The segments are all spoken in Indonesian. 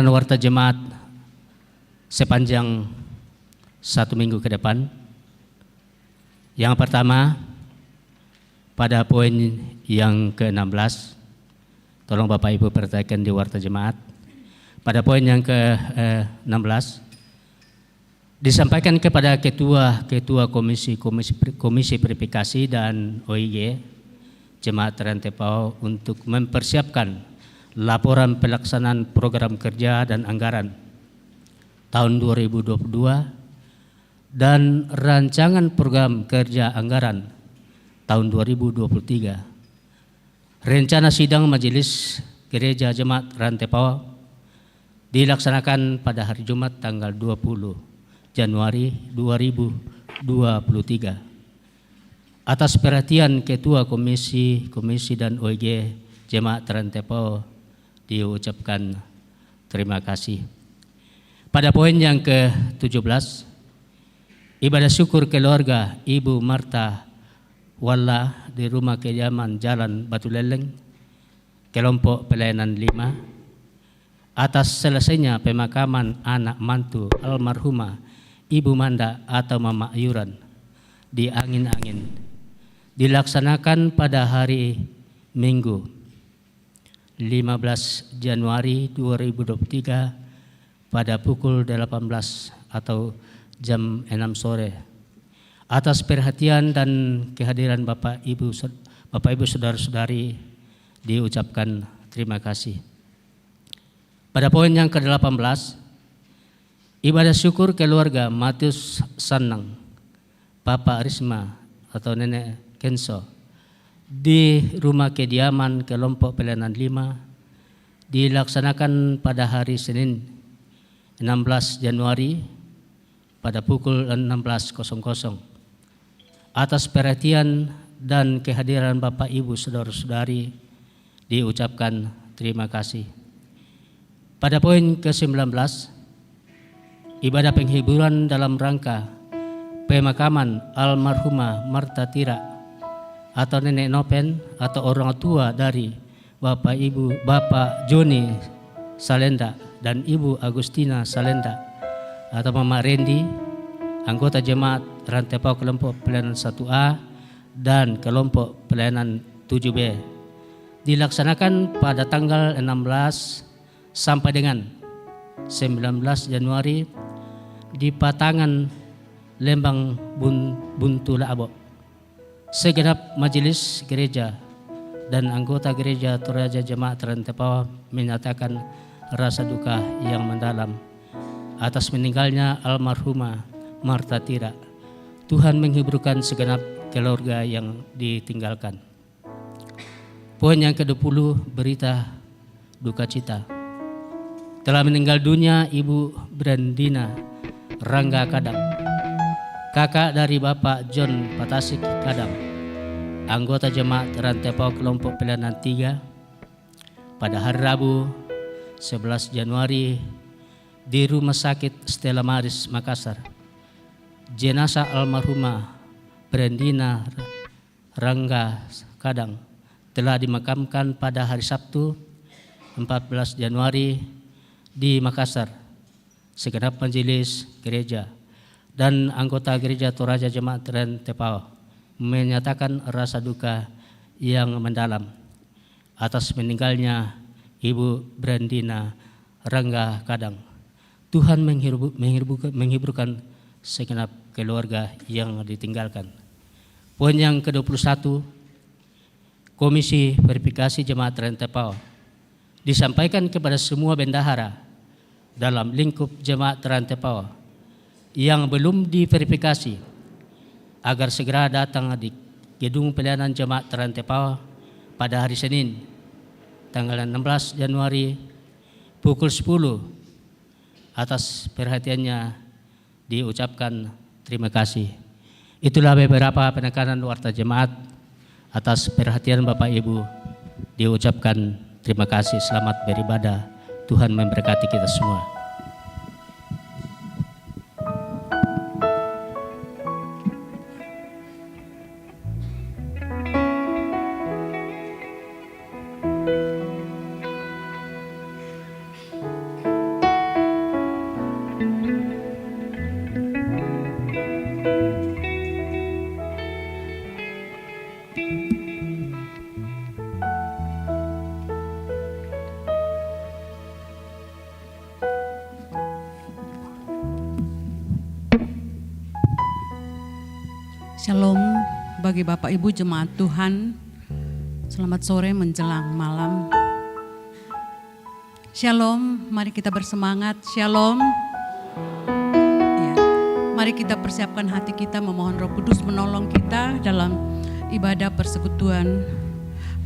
penekanan warta jemaat sepanjang 1 minggu ke depan. Yang pertama, pada poin yang ke-16, tolong Bapak Ibu perhatikan di warta jemaat. Pada poin yang ke-16, disampaikan kepada ketua komisi verifikasi dan OIG Jemaat Rantepao untuk mempersiapkan laporan pelaksanaan program kerja dan anggaran tahun 2022 dan rancangan program kerja anggaran tahun 2023. Rencana sidang Majelis Gereja Jemaat Rantepao dilaksanakan pada hari Jumat tanggal 20 Januari 2023. Atas perhatian Ketua Komisi dan OIG Jemaat Rantepao diucapkan terima kasih. Pada poin yang ke-17, ibadah syukur keluarga Ibu Marta Walla di Rumah Kediaman Jalan Batu Leleng, kelompok pelayanan 5, atas selesainya pemakaman anak mantu almarhumah Ibu Manda atau Mama Ayuran di Angin-Angin, dilaksanakan pada hari Minggu 15 Januari 2023 pada pukul 18 atau jam 6 sore. Atas perhatian dan kehadiran Bapak Ibu saudara-saudari diucapkan terima kasih. Pada poin yang ke-18, ibadah syukur keluarga Matius Sanang, Papa Risma atau Nenek Kenso di Rumah Kediaman kelompok pelayanan 5 dilaksanakan pada hari Senin 16 Januari pada pukul 16.00. Atas perhatian dan kehadiran Bapak Ibu saudara-saudari diucapkan terima kasih. Pada poin ke-19, ibadah penghiburan dalam rangka pemakaman almarhumah Marta Tira atau Nenek Nopen atau orang tua dari Bapak Joni Salenda dan Ibu Agustina Salenda atau Mama Rendi, anggota jemaat Rantepao kelompok pelayanan 1A dan kelompok pelayanan 7B, dilaksanakan pada tanggal 16 sampai dengan 19 Januari di Patangan Lembang Buntu Laabo. Segenap majelis gereja dan anggota gereja Toraja Jemaat Rantepao menyatakan rasa duka yang mendalam atas meninggalnya almarhumah Marta Tira. Tuhan menghiburkan segenap keluarga yang ditinggalkan. Poin yang ke-20, berita duka cita. Telah meninggal dunia Ibu Brandina Rangga Kadang, kakak dari Bapak John Patasik Kadang, anggota jemaat Rantepao kelompok pelayanan 3, pada hari Rabu 11 Januari di Rumah Sakit Stella Maris Makassar. Jenazah almarhumah Brandina Rangga Kadang telah dimakamkan pada hari Sabtu 14 Januari di Makassar. Segenap majelis gereja dan anggota gereja Toraja Jemaat Rantepao menyatakan rasa duka yang mendalam atas meninggalnya Ibu Brandina Rangga Kadang. Tuhan menghiburkan segenap keluarga yang ditinggalkan. Poin yang ke-21, Komisi Verifikasi Jemaat Rantepao disampaikan kepada semua bendahara dalam lingkup Jemaat Rantepao yang belum diverifikasi agar segera datang di gedung pelayanan Jemaat Rantepao pada hari Senin tanggal 16 Januari pukul 10. Atas perhatiannya diucapkan terima kasih. Itulah beberapa penekanan warta jemaat. Atas perhatian Bapak Ibu diucapkan terima kasih. Selamat beribadah. Tuhan memberkati kita semua. Shalom bagi Bapak Ibu jemaat Tuhan. Selamat sore menjelang malam. Shalom, mari kita bersemangat. Shalom. Ya, mari kita persiapkan hati kita memohon Roh Kudus menolong kita dalam ibadah persekutuan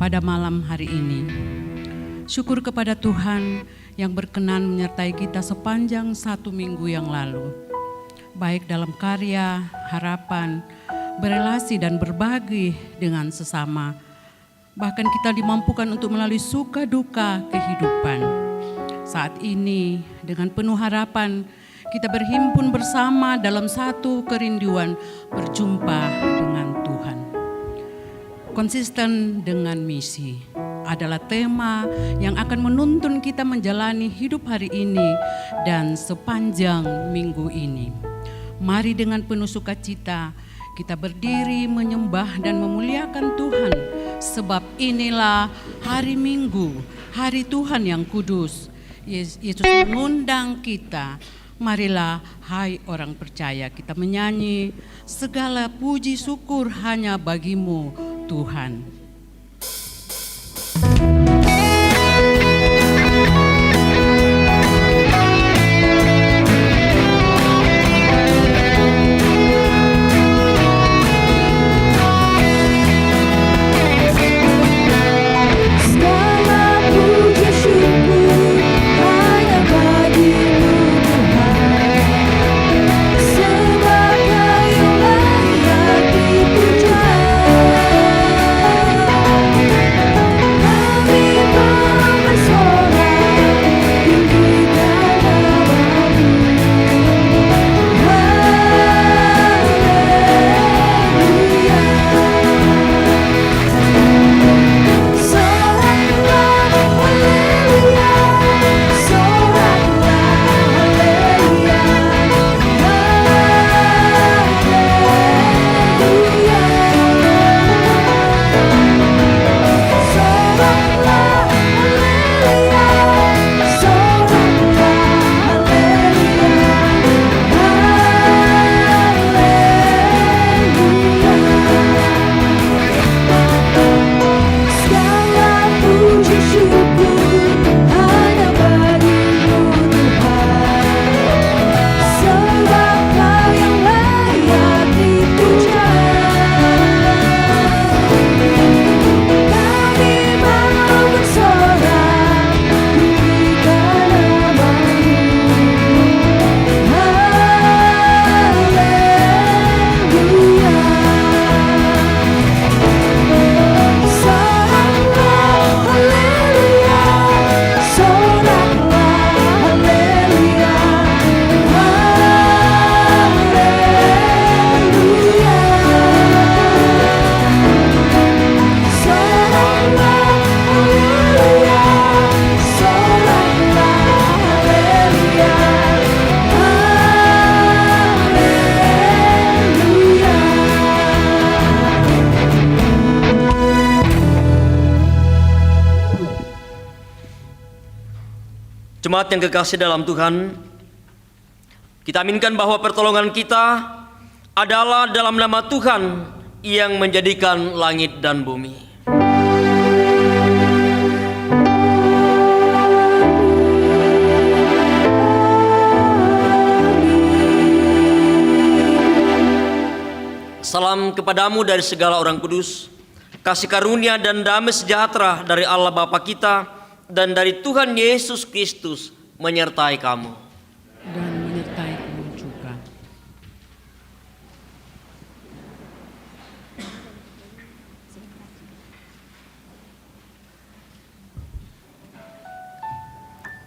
pada malam hari ini. Syukur kepada Tuhan yang berkenan menyertai kita sepanjang 1 minggu yang lalu. Baik dalam karya, harapan, berelasi dan berbagi dengan sesama. Bahkan kita dimampukan untuk melalui suka duka kehidupan. Saat ini dengan penuh harapan kita berhimpun bersama dalam satu kerinduan berjumpa dengan Tuhan. Konsisten dengan misi adalah tema yang akan menuntun kita menjalani hidup hari ini dan sepanjang minggu ini. Mari dengan penuh sukacita kita berdiri menyembah dan memuliakan Tuhan, sebab inilah hari Minggu, hari Tuhan yang kudus. Yesus mengundang kita, marilah hai orang percaya, kita menyanyi segala puji syukur hanya bagimu Tuhan. Jemaat yang kekasih dalam Tuhan, kita aminkan bahwa pertolongan kita adalah dalam nama Tuhan yang menjadikan langit dan bumi. Salam kepadamu dari segala orang kudus, kasih karunia dan damai sejahtera dari Allah Bapa kita dan dari Tuhan Yesus Kristus menyertai kamu. Dan menyertai kamu juga.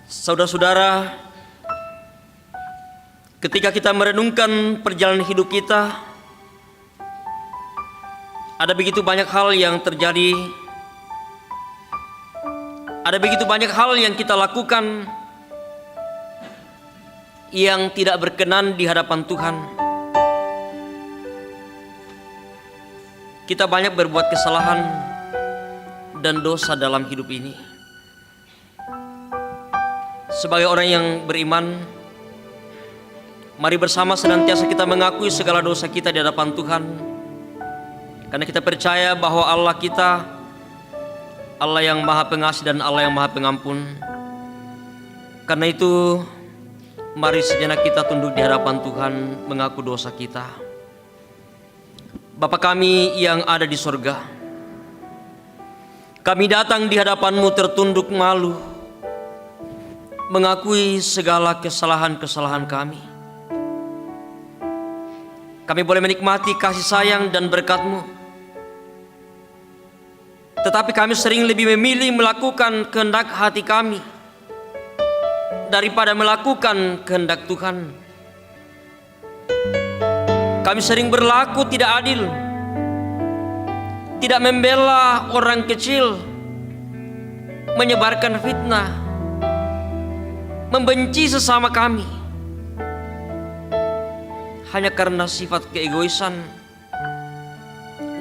Saudara-saudara, ketika kita merenungkan perjalanan hidup kita, ada begitu banyak hal yang terjadi. Ada begitu banyak hal yang kita lakukan yang tidak berkenan di hadapan Tuhan. Kita banyak berbuat kesalahan dan dosa dalam hidup ini. Sebagai orang yang beriman, mari bersama senantiasa kita mengakui segala dosa kita di hadapan Tuhan Karena kita percaya bahwa Allah kita, Allah yang Maha Pengasih dan Allah yang Maha Pengampun. Karena itu, mari sejenak kita tunduk di hadapan Tuhan mengaku dosa kita. Bapa kami yang ada di sorga, kami datang di hadapan-Mu tertunduk malu, mengakui segala kesalahan-kesalahan kami. Kami boleh menikmati kasih sayang dan berkat-Mu, tetapi kami sering lebih memilih melakukan kehendak hati kami daripada melakukan kehendak Tuhan. Kami sering berlaku tidak adil, tidak membela orang kecil, menyebarkan fitnah, membenci sesama kami, hanya karena sifat keegoisan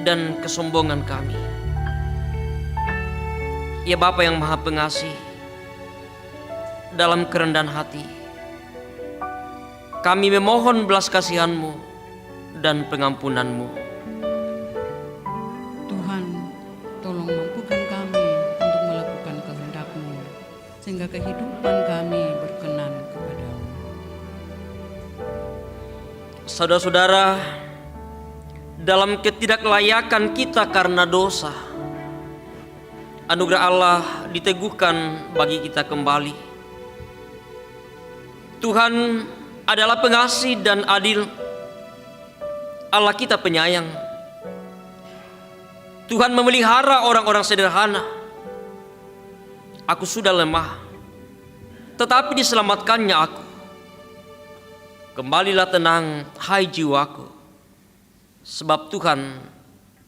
dan kesombongan kami. Ya Bapa yang Maha Pengasih, dalam kerendahan hati kami memohon belas kasihan-Mu dan pengampunan-Mu. Tuhan, tolong mampukan kami untuk melakukan kehendak-Mu, sehingga kehidupan kami berkenan kepada-Mu. Saudara-saudara, dalam ketidaklayakan kita karena dosa, anugerah Allah diteguhkan bagi kita kembali. Tuhan adalah pengasih dan adil. Allah kita penyayang. Tuhan memelihara orang-orang sederhana. Aku sudah lemah, tetapi diselamatkannya aku. Kembalilah tenang, hai jiwaku, sebab Tuhan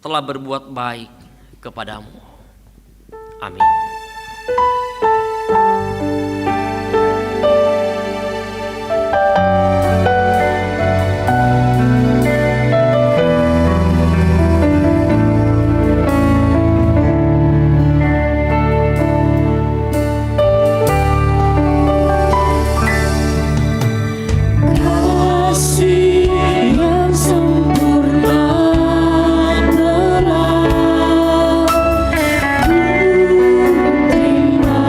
telah berbuat baik kepadamu. Amin. Terima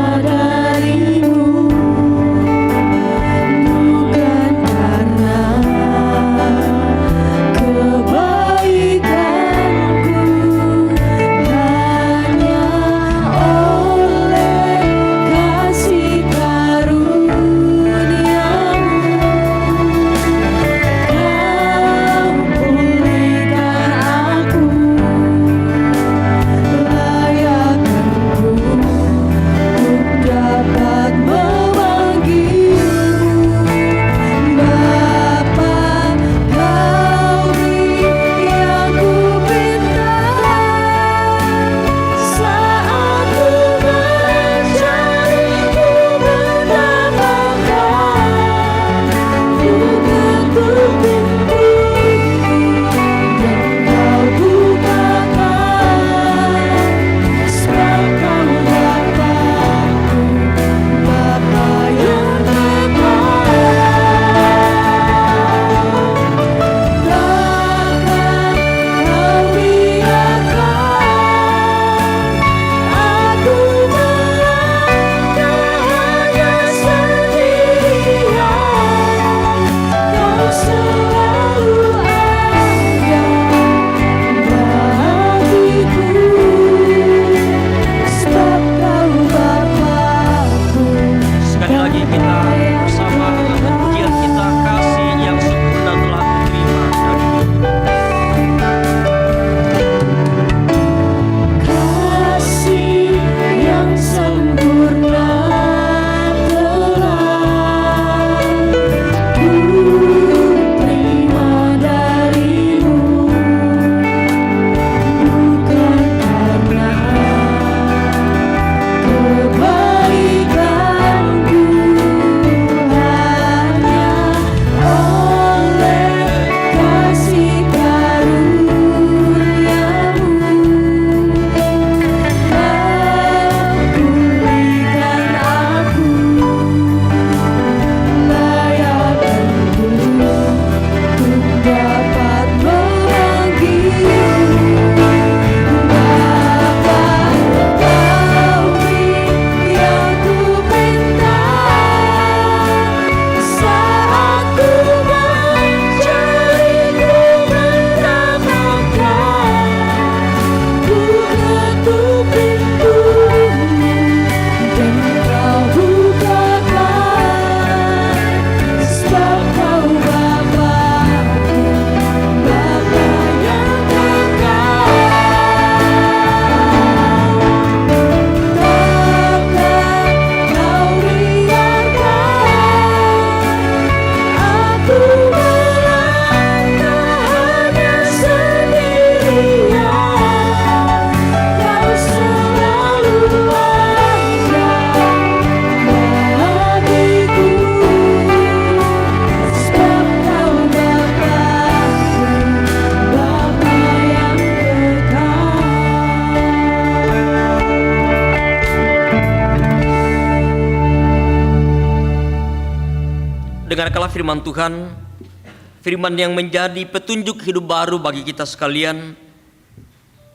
Dengarkanlah firman Tuhan, firman yang menjadi petunjuk hidup baru bagi kita sekalian.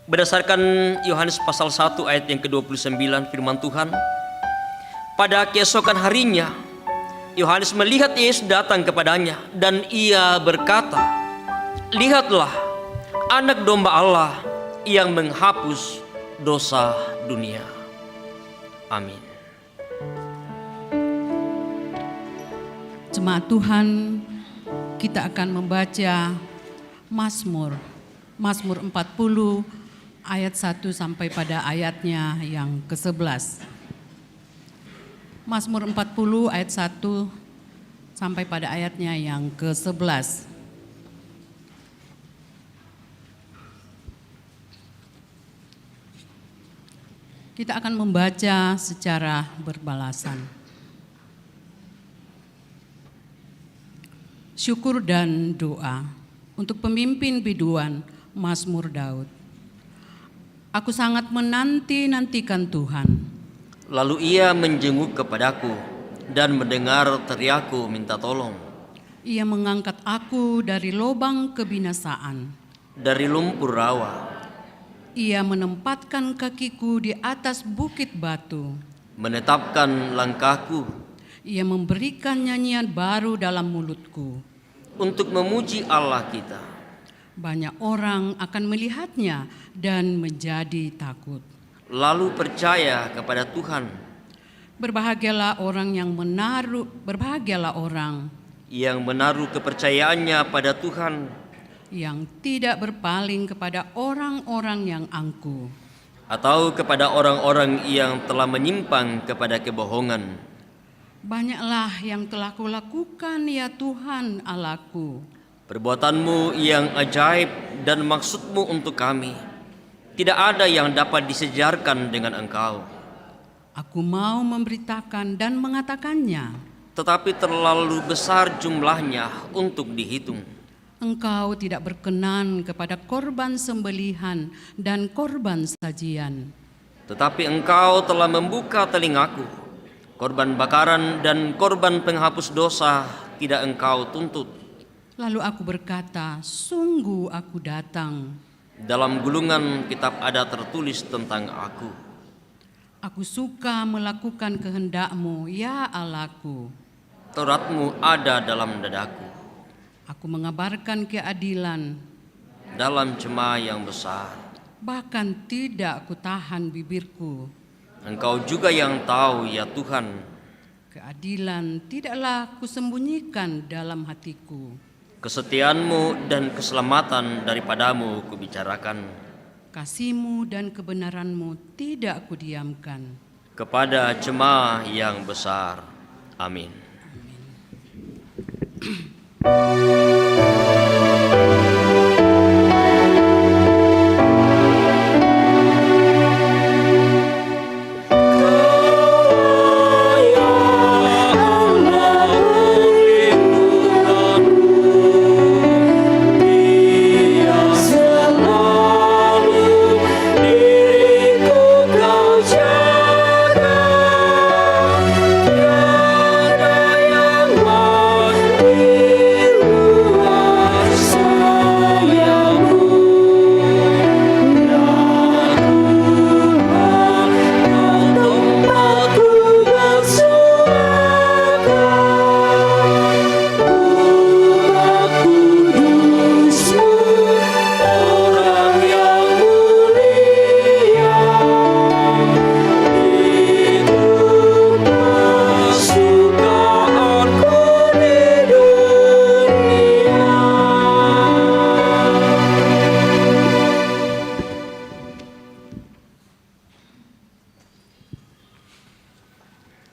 Berdasarkan Yohanes pasal 1 ayat yang ke-29, firman Tuhan, pada keesokan harinya Yohanes melihat Yesus datang kepadanya dan ia berkata, "Lihatlah, anak domba Allah yang menghapus dosa dunia." Amin. Jemaat Tuhan, kita akan membaca Mazmur 40 ayat 1 sampai pada ayatnya yang ke-11. Mazmur 40 ayat 1 sampai pada ayatnya yang ke-11. Kita akan membaca secara berbalasan. Syukur dan doa untuk pemimpin biduan Mazmur Daud. Aku sangat menanti-nantikan Tuhan. Lalu ia menjenguk kepadaku dan mendengar teriakku minta tolong. Ia mengangkat aku dari lubang kebinasaan. Dari lumpur rawa, Ia menempatkan kakiku di atas bukit batu. menetapkan langkahku Ia memberikan nyanyian baru dalam mulutku. untuk memuji Allah kita. Banyak orang akan melihatnya dan menjadi takut. Lalu percaya kepada Tuhan. Berbahagialah orang yang Yang menaruh kepercayaannya pada Tuhan, yang tidak berpaling kepada orang-orang yang angkuh. atau kepada orang-orang yang telah menyimpang kepada kebohongan. Banyaklah yang telah kulakukan ya Tuhan Allahku. Perbuatanmu yang ajaib dan maksudmu untuk kami, tidak ada yang dapat disejarkan dengan Engkau. Aku mau memberitakan dan mengatakannya. Tetapi terlalu besar jumlahnya untuk dihitung. Engkau tidak berkenan kepada korban sembelihan dan korban sajian. Tetapi Engkau telah membuka telingaku. Korban bakaran dan korban penghapus dosa tidak Engkau tuntut. Lalu aku berkata, sungguh aku datang. Dalam gulungan kitab ada tertulis tentang aku. Aku suka melakukan kehendak-Mu, ya Allahku. Taurat-Mu ada dalam dadaku. Aku mengabarkan keadilan, Dalam cema yang besar. bahkan tidak aku tahan bibirku. Engkau juga yang tahu ya Tuhan. Keadilan tidaklah kusembunyikan dalam hatiku. Kesetiaan-Mu dan keselamatan daripadamu kubicarakan. Kasih-Mu dan kebenaran-Mu tidak kudiamkan. Kepada cema yang besar. Amin.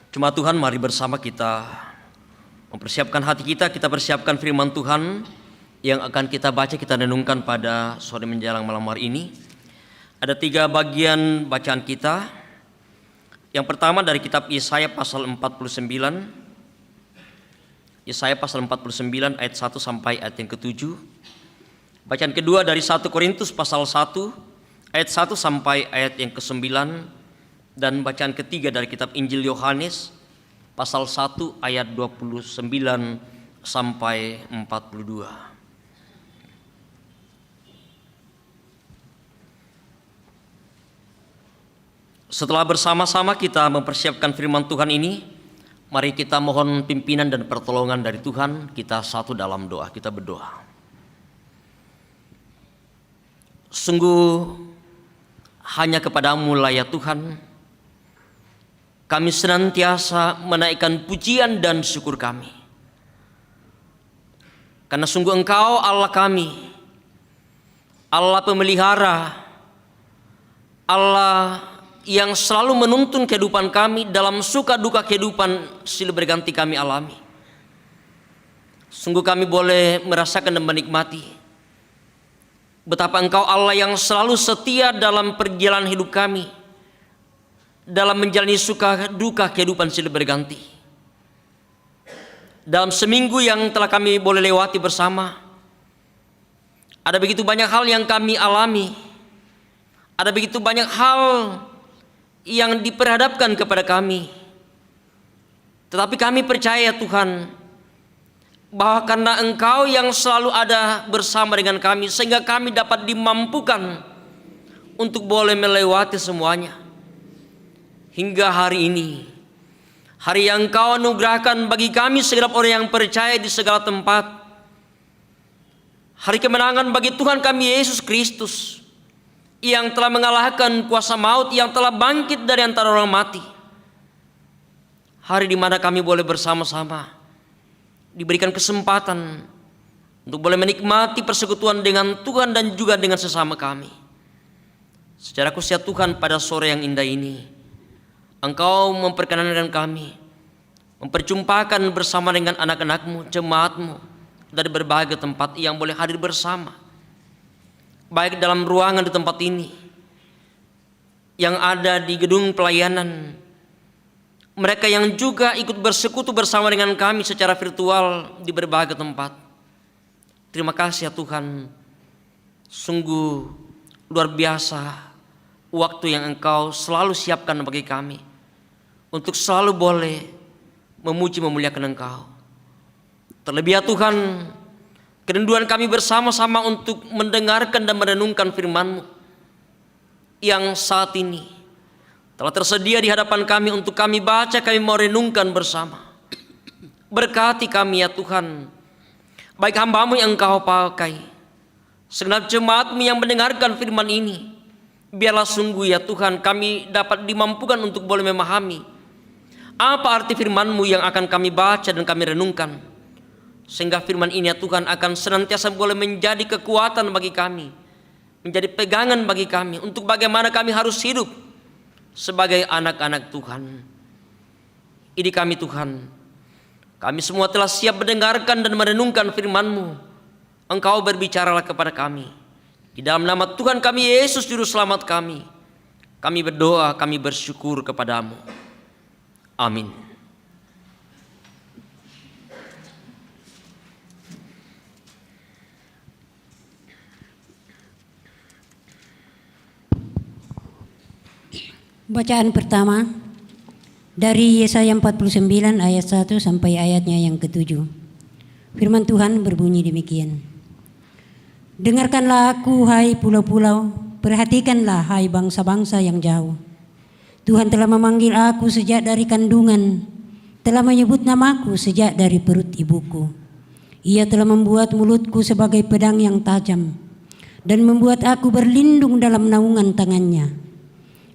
Jemaat Tuhan, mari bersama kita mempersiapkan hati kita persiapkan firman Tuhan yang akan kita baca, kita renungkan pada sore menjelang malam hari ini. Ada 3 bagian bacaan kita. Yang pertama dari kitab Yesaya pasal 49. Yesaya pasal 49 ayat 1 sampai ayat yang ke-7. Bacaan kedua dari 1 Korintus pasal 1 ayat 1 sampai ayat yang ke-9. Dan bacaan ketiga dari kitab Injil Yohanes pasal 1 ayat 29 sampai 42. Setelah bersama-sama kita mempersiapkan firman Tuhan ini, mari kita mohon pimpinan dan pertolongan dari Tuhan. Kita satu dalam doa, kita berdoa. Sungguh hanya kepadamu lah ya Tuhan, kami senantiasa menaikkan pujian dan syukur kami. Karena sungguh Engkau Allah kami, Allah pemelihara, Allah yang selalu menuntun kehidupan kami dalam suka duka kehidupan silih berganti kami alami. Sungguh kami boleh merasakan dan menikmati betapa Engkau Allah yang selalu setia dalam perjalanan hidup kami, dalam menjalani suka duka kehidupan silih berganti. Dalam seminggu yang telah kami boleh lewati bersama, ada begitu banyak hal yang kami alami, ada begitu banyak hal yang diperhadapkan kepada kami. Tetapi kami percaya Tuhan, bahwa karena Engkau yang selalu ada bersama dengan kami, sehingga kami dapat dimampukan untuk boleh melewati semuanya. Hingga hari ini, hari yang Engkau anugerahkan bagi kami segenap orang yang percaya di segala tempat. Hari kemenangan bagi Tuhan kami Yesus Kristus, yang telah mengalahkan kuasa maut, yang telah bangkit dari antara orang mati. Hari di mana kami boleh bersama-sama diberikan kesempatan untuk boleh menikmati persekutuan dengan Tuhan dan juga dengan sesama kami. Secara khusus Tuhan, pada sore yang indah ini, Engkau memperkenankan kami memperjumpakan bersama dengan anak-anak-Mu, jemaat-Mu dari berbagai tempat yang boleh hadir bersama, baik dalam ruangan di tempat ini, yang ada di gedung pelayanan, mereka yang juga ikut bersekutu bersama dengan kami secara virtual di berbagai tempat. Terima kasih ya Tuhan, sungguh luar biasa waktu yang Engkau selalu siapkan bagi kami untuk selalu boleh memuji memuliakan Engkau. Terlebih ya Tuhan, kerinduan kami bersama-sama untuk mendengarkan dan merenungkan firman-Mu yang saat ini telah tersedia di hadapan kami untuk kami baca, kami mau renungkan bersama. Berkati kami ya Tuhan, baik hamba-Mu yang Engkau pakai, segenap jemaat-Mu yang mendengarkan firman ini, biarlah sungguh ya Tuhan kami dapat dimampukan untuk boleh memahami apa arti firman-Mu yang akan kami baca dan kami renungkan, sehingga firman ini ya Tuhan akan senantiasa boleh menjadi kekuatan bagi kami, menjadi pegangan bagi kami untuk bagaimana kami harus hidup sebagai anak-anak Tuhan. Ini kami Tuhan, kami semua telah siap mendengarkan dan merenungkan firman-Mu. Engkau berbicaralah kepada kami. Di dalam nama Tuhan kami Yesus Juru Selamat kami berdoa, kami bersyukur kepadamu. Amin. Bacaan pertama dari Yesaya 49 ayat 1 sampai ayatnya yang ke-7. Firman Tuhan berbunyi demikian. Dengarkanlah aku, hai pulau-pulau, perhatikanlah, hai bangsa-bangsa yang jauh. Tuhan telah memanggil aku sejak dari kandungan, telah menyebut namaku sejak dari perut ibuku. Ia telah membuat mulutku sebagai pedang yang tajam, dan membuat aku berlindung dalam naungan tangannya.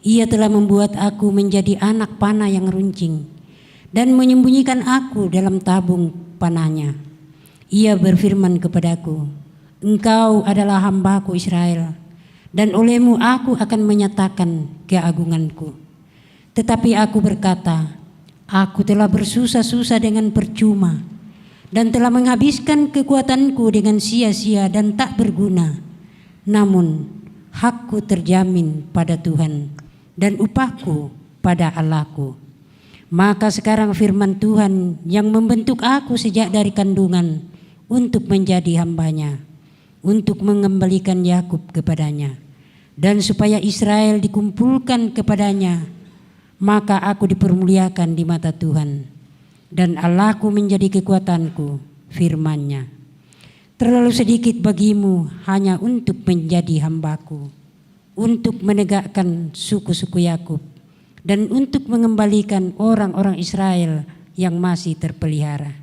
Ia telah membuat aku menjadi anak panah yang runcing, dan menyembunyikan aku dalam tabung panahnya. Ia berfirman kepadaku, Engkau adalah hambaku Israel, dan olehmu aku akan menyatakan keagunganku. Tetapi aku berkata, aku telah bersusah-susah dengan percuma, dan telah menghabiskan kekuatanku dengan sia-sia dan tak berguna. Namun hakku terjamin pada Tuhan, dan upahku pada Allahku. Maka sekarang firman Tuhan yang membentuk aku sejak dari kandungan untuk menjadi hambanya, untuk mengembalikan Yakub kepadanya, dan supaya Israel dikumpulkan kepadanya. Maka aku dipermuliakan di mata Tuhan, dan Allahku menjadi kekuatanku. firman-Nya. Terlalu sedikit bagimu hanya untuk menjadi hambaku, untuk menegakkan suku-suku Yakub, dan untuk mengembalikan orang-orang Israel yang masih terpelihara.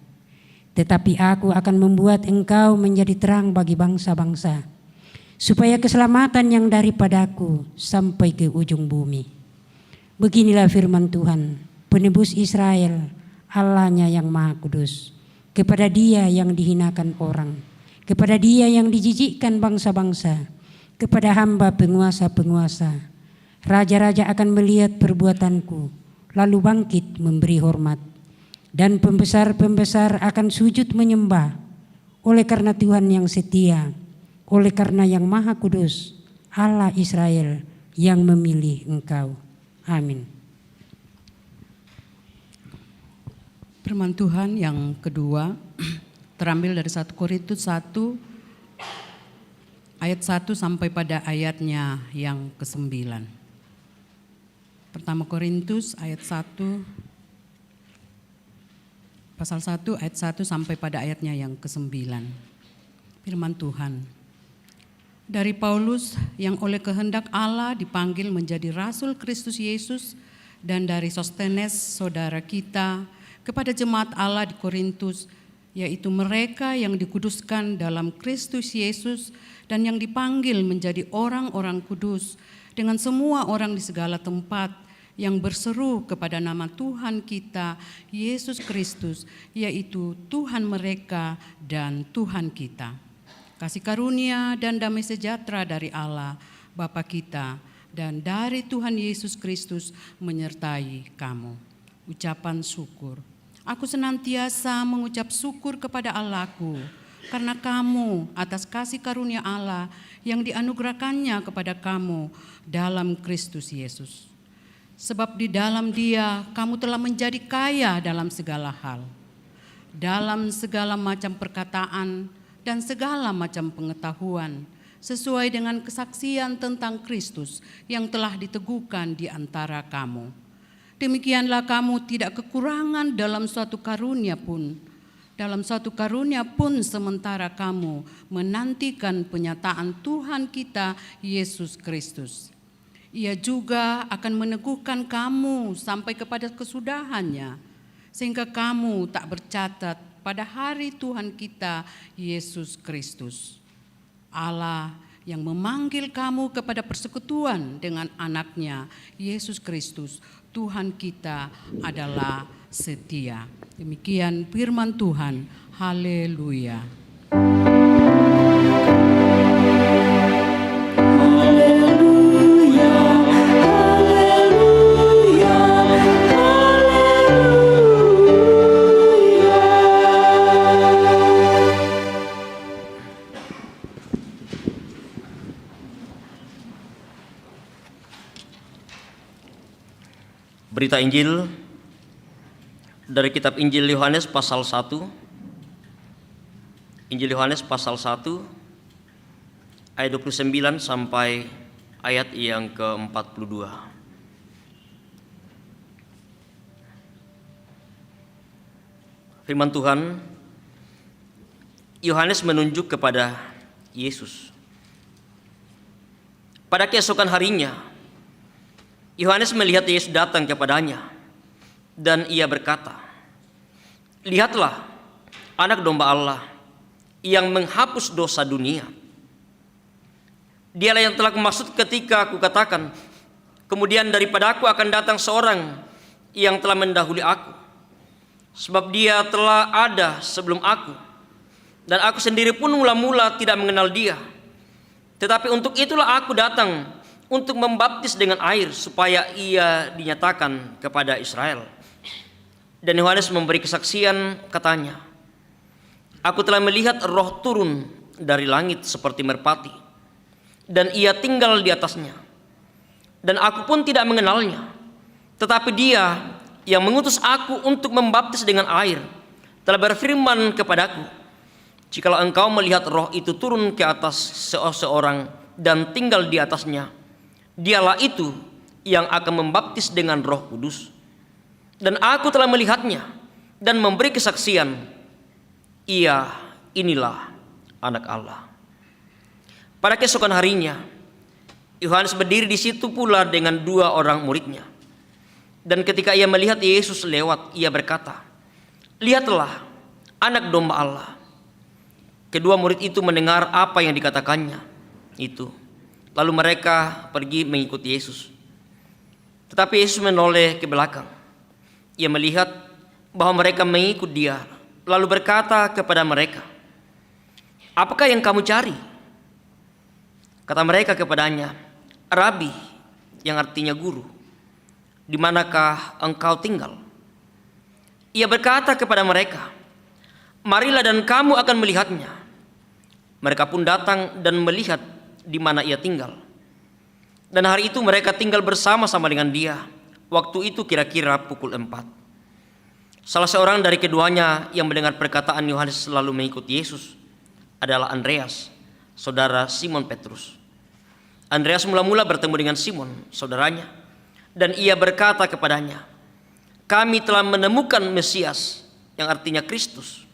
Tetapi aku akan membuat engkau menjadi terang bagi bangsa-bangsa, supaya keselamatan yang daripadaku sampai ke ujung bumi. Beginilah firman Tuhan, penebus Israel, Allah-Nya yang Maha Kudus, kepada Dia yang dihinakan orang, kepada Dia yang dijijikkan bangsa-bangsa, kepada hamba penguasa-penguasa. Raja-raja akan melihat perbuatanku, lalu bangkit memberi hormat, dan pembesar-pembesar akan sujud menyembah, oleh karena Tuhan yang setia, oleh karena yang Maha Kudus, Allah Israel yang memilih engkau. Amin. Firman Tuhan yang kedua terambil dari 1 Korintus 1 ayat 1 sampai pada ayatnya yang ke-9. Pertama Korintus ayat 1 pasal 1 ayat 1 sampai pada ayatnya yang ke-9. Firman Tuhan. Dari Paulus yang oleh kehendak Allah dipanggil menjadi rasul Kristus Yesus, dan dari Sostenes saudara kita kepada jemaat Allah di Korintus, yaitu mereka yang dikuduskan dalam Kristus Yesus dan yang dipanggil menjadi orang-orang kudus, dengan semua orang di segala tempat yang berseru kepada nama Tuhan kita Yesus Kristus, yaitu Tuhan mereka dan Tuhan kita. Kasih karunia dan damai sejahtera dari Allah Bapa kita dan dari Tuhan Yesus Kristus menyertai kamu. Ucapan syukur. Aku senantiasa mengucap syukur kepada Allahku karena kamu atas kasih karunia Allah yang dianugerahkannya kepada kamu dalam Kristus Yesus. Sebab di dalam Dia kamu telah menjadi kaya dalam segala hal, dalam segala macam perkataan dan segala macam pengetahuan, sesuai dengan kesaksian tentang Kristus yang telah diteguhkan di antara kamu. Demikianlah kamu tidak kekurangan dalam suatu karunia pun. Dalam suatu karunia pun sementara kamu menantikan penyataan Tuhan kita Yesus Kristus. Ia juga akan meneguhkan kamu sampai kepada kesudahannya, sehingga kamu tak bercatat pada hari Tuhan kita Yesus Kristus. Allah yang memanggil kamu kepada persekutuan dengan anaknya Yesus Kristus, Tuhan kita adalah setia. Demikian firman Tuhan. Haleluya. Berita Injil dari kitab Injil Yohanes pasal 1. Injil Yohanes pasal 1 ayat 29 sampai ayat yang ke-42. Firman Tuhan, Yohanes menunjuk kepada Yesus. Pada keesokan harinya, Yohanes melihat Yesus datang kepadanya, dan ia berkata, "Lihatlah, anak domba Allah yang menghapus dosa dunia. Dialah yang telah kumaksud ketika aku katakan, kemudian daripada aku akan datang seorang yang telah mendahului aku, sebab dia telah ada sebelum aku, dan aku sendiri pun mula-mula tidak mengenal dia. Tetapi untuk itulah aku datang, untuk membaptis dengan air supaya ia dinyatakan kepada Israel." Dan Yohanes memberi kesaksian, katanya, "Aku telah melihat roh turun dari langit seperti merpati, dan ia tinggal di atasnya. Dan aku pun tidak mengenalnya, tetapi dia yang mengutus aku untuk membaptis dengan air telah berfirman kepadaku, jikalau engkau melihat roh itu turun ke atas seseorang dan tinggal di atasnya, dialah itu yang akan membaptis dengan Roh Kudus. Dan aku telah melihatnya dan memberi kesaksian. inilah anak Allah. Pada keesokan harinya, Yohanes berdiri di situ pula dengan 2 orang muridnya. Dan ketika ia melihat Yesus lewat, ia berkata, "Lihatlah, anak domba Allah." Kedua murid itu mendengar apa yang dikatakannya itu. Lalu mereka pergi mengikuti Yesus. Tetapi Yesus menoleh ke belakang. Ia melihat bahwa mereka mengikut dia, lalu berkata kepada mereka, "Apakah yang kamu cari?" Kata mereka kepadanya, "Rabi," yang artinya guru, "di manakah engkau tinggal?" Ia berkata kepada mereka, "Marilah dan kamu akan melihatnya." Mereka pun datang dan melihat di mana ia tinggal. Dan hari itu mereka tinggal bersama-sama dengan dia. Waktu itu kira-kira pukul 4. Salah seorang dari keduanya yang mendengar perkataan Yohanes selalu mengikuti Yesus adalah Andreas, saudara Simon Petrus. Andreas mula-mula bertemu dengan Simon, saudaranya, dan ia berkata kepadanya, "Kami telah menemukan Mesias," yang artinya Kristus.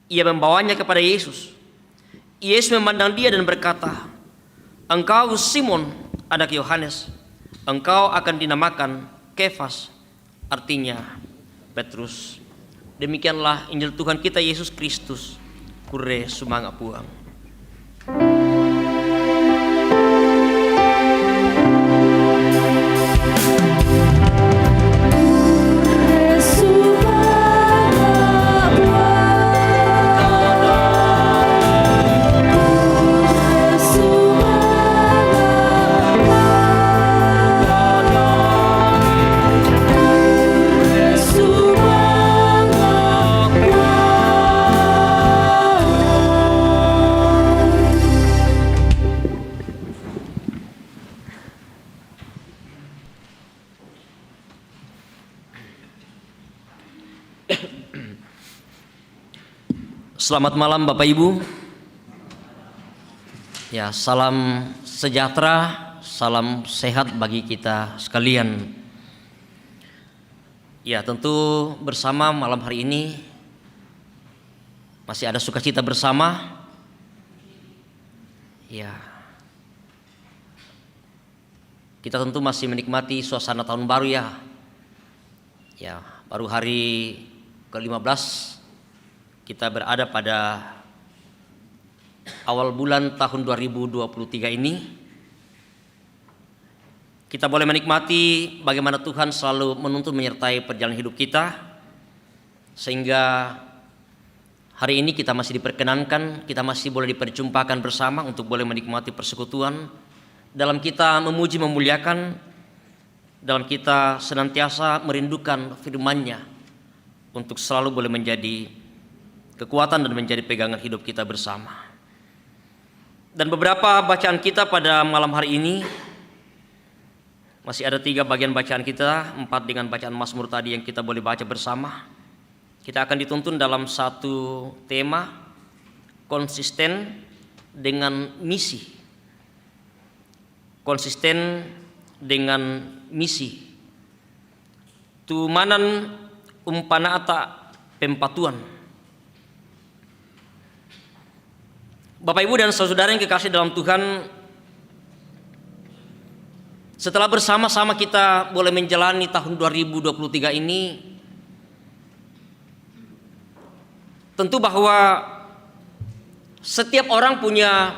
Ia membawanya kepada Yesus. Yesus memandang dia dan berkata, "Engkau Simon, anak Yohanes, engkau akan dinamakan Kefas," artinya Petrus. Demikianlah Injil Tuhan kita Yesus Kristus. Kure sumanga puang. Selamat malam Bapak Ibu. Ya, salam sejahtera, salam sehat bagi kita sekalian. Ya, tentu bersama malam hari ini masih ada sukacita bersama. Ya, kita tentu masih menikmati suasana tahun baru ya. Ya, baru hari ke-15 kita berada pada awal bulan tahun 2023 ini. Kita boleh menikmati bagaimana Tuhan selalu menuntun menyertai perjalanan hidup kita, sehingga hari ini kita masih diperkenankan, kita masih boleh diperjumpakan bersama untuk boleh menikmati persekutuan dalam kita memuji memuliakan, dalam kita senantiasa merindukan firman-Nya untuk selalu boleh menjadi kekuatan dan menjadi pegangan hidup kita bersama. Dan beberapa bacaan kita pada malam hari ini, masih ada 3 bagian bacaan kita, 4 dengan bacaan Mazmur tadi yang kita boleh baca bersama. Kita akan dituntun dalam satu tema, konsisten dengan misi. Konsisten dengan misi. Tumanan umpanaata pempatuan. Bapak Ibu dan saudara yang kekasih dalam Tuhan, setelah bersama-sama kita boleh menjalani tahun 2023 ini, tentu bahwa setiap orang punya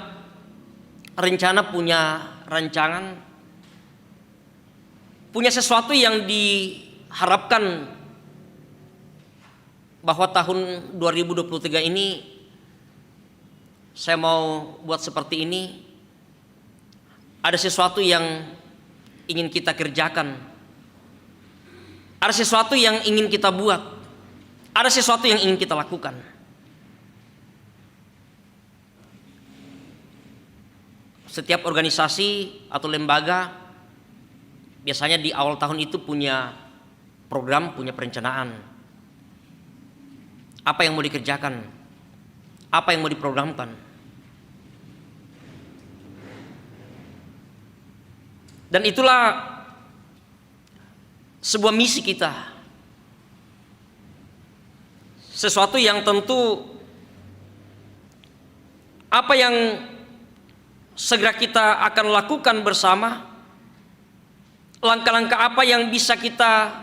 rencana, punya rancangan, punya sesuatu yang diharapkan bahwa tahun 2023 ini saya mau buat seperti ini. Ada sesuatu yang ingin kita kerjakan, ada sesuatu yang ingin kita buat, ada sesuatu yang ingin kita lakukan. Setiap organisasi atau lembaga biasanya di awal tahun itu punya program, punya perencanaan. Apa yang mau dikerjakan, apa yang mau diprogramkan. Dan itulah sebuah misi kita. Sesuatu yang tentu Apa yang segera kita akan lakukan bersama? Langkah-langkah apa yang bisa kita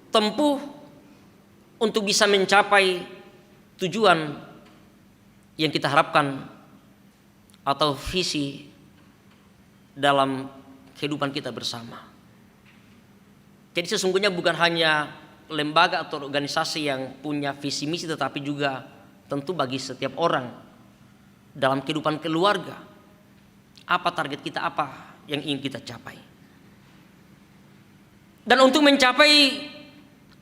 tempuh untuk bisa mencapai tujuan yang kita harapkan atau visi dalam kehidupan kita bersama. Jadi sesungguhnya bukan hanya lembaga atau organisasi yang punya visi misi, tetapi juga tentu bagi setiap orang dalam kehidupan keluarga, apa target kita, apa yang ingin kita capai. Dan untuk mencapai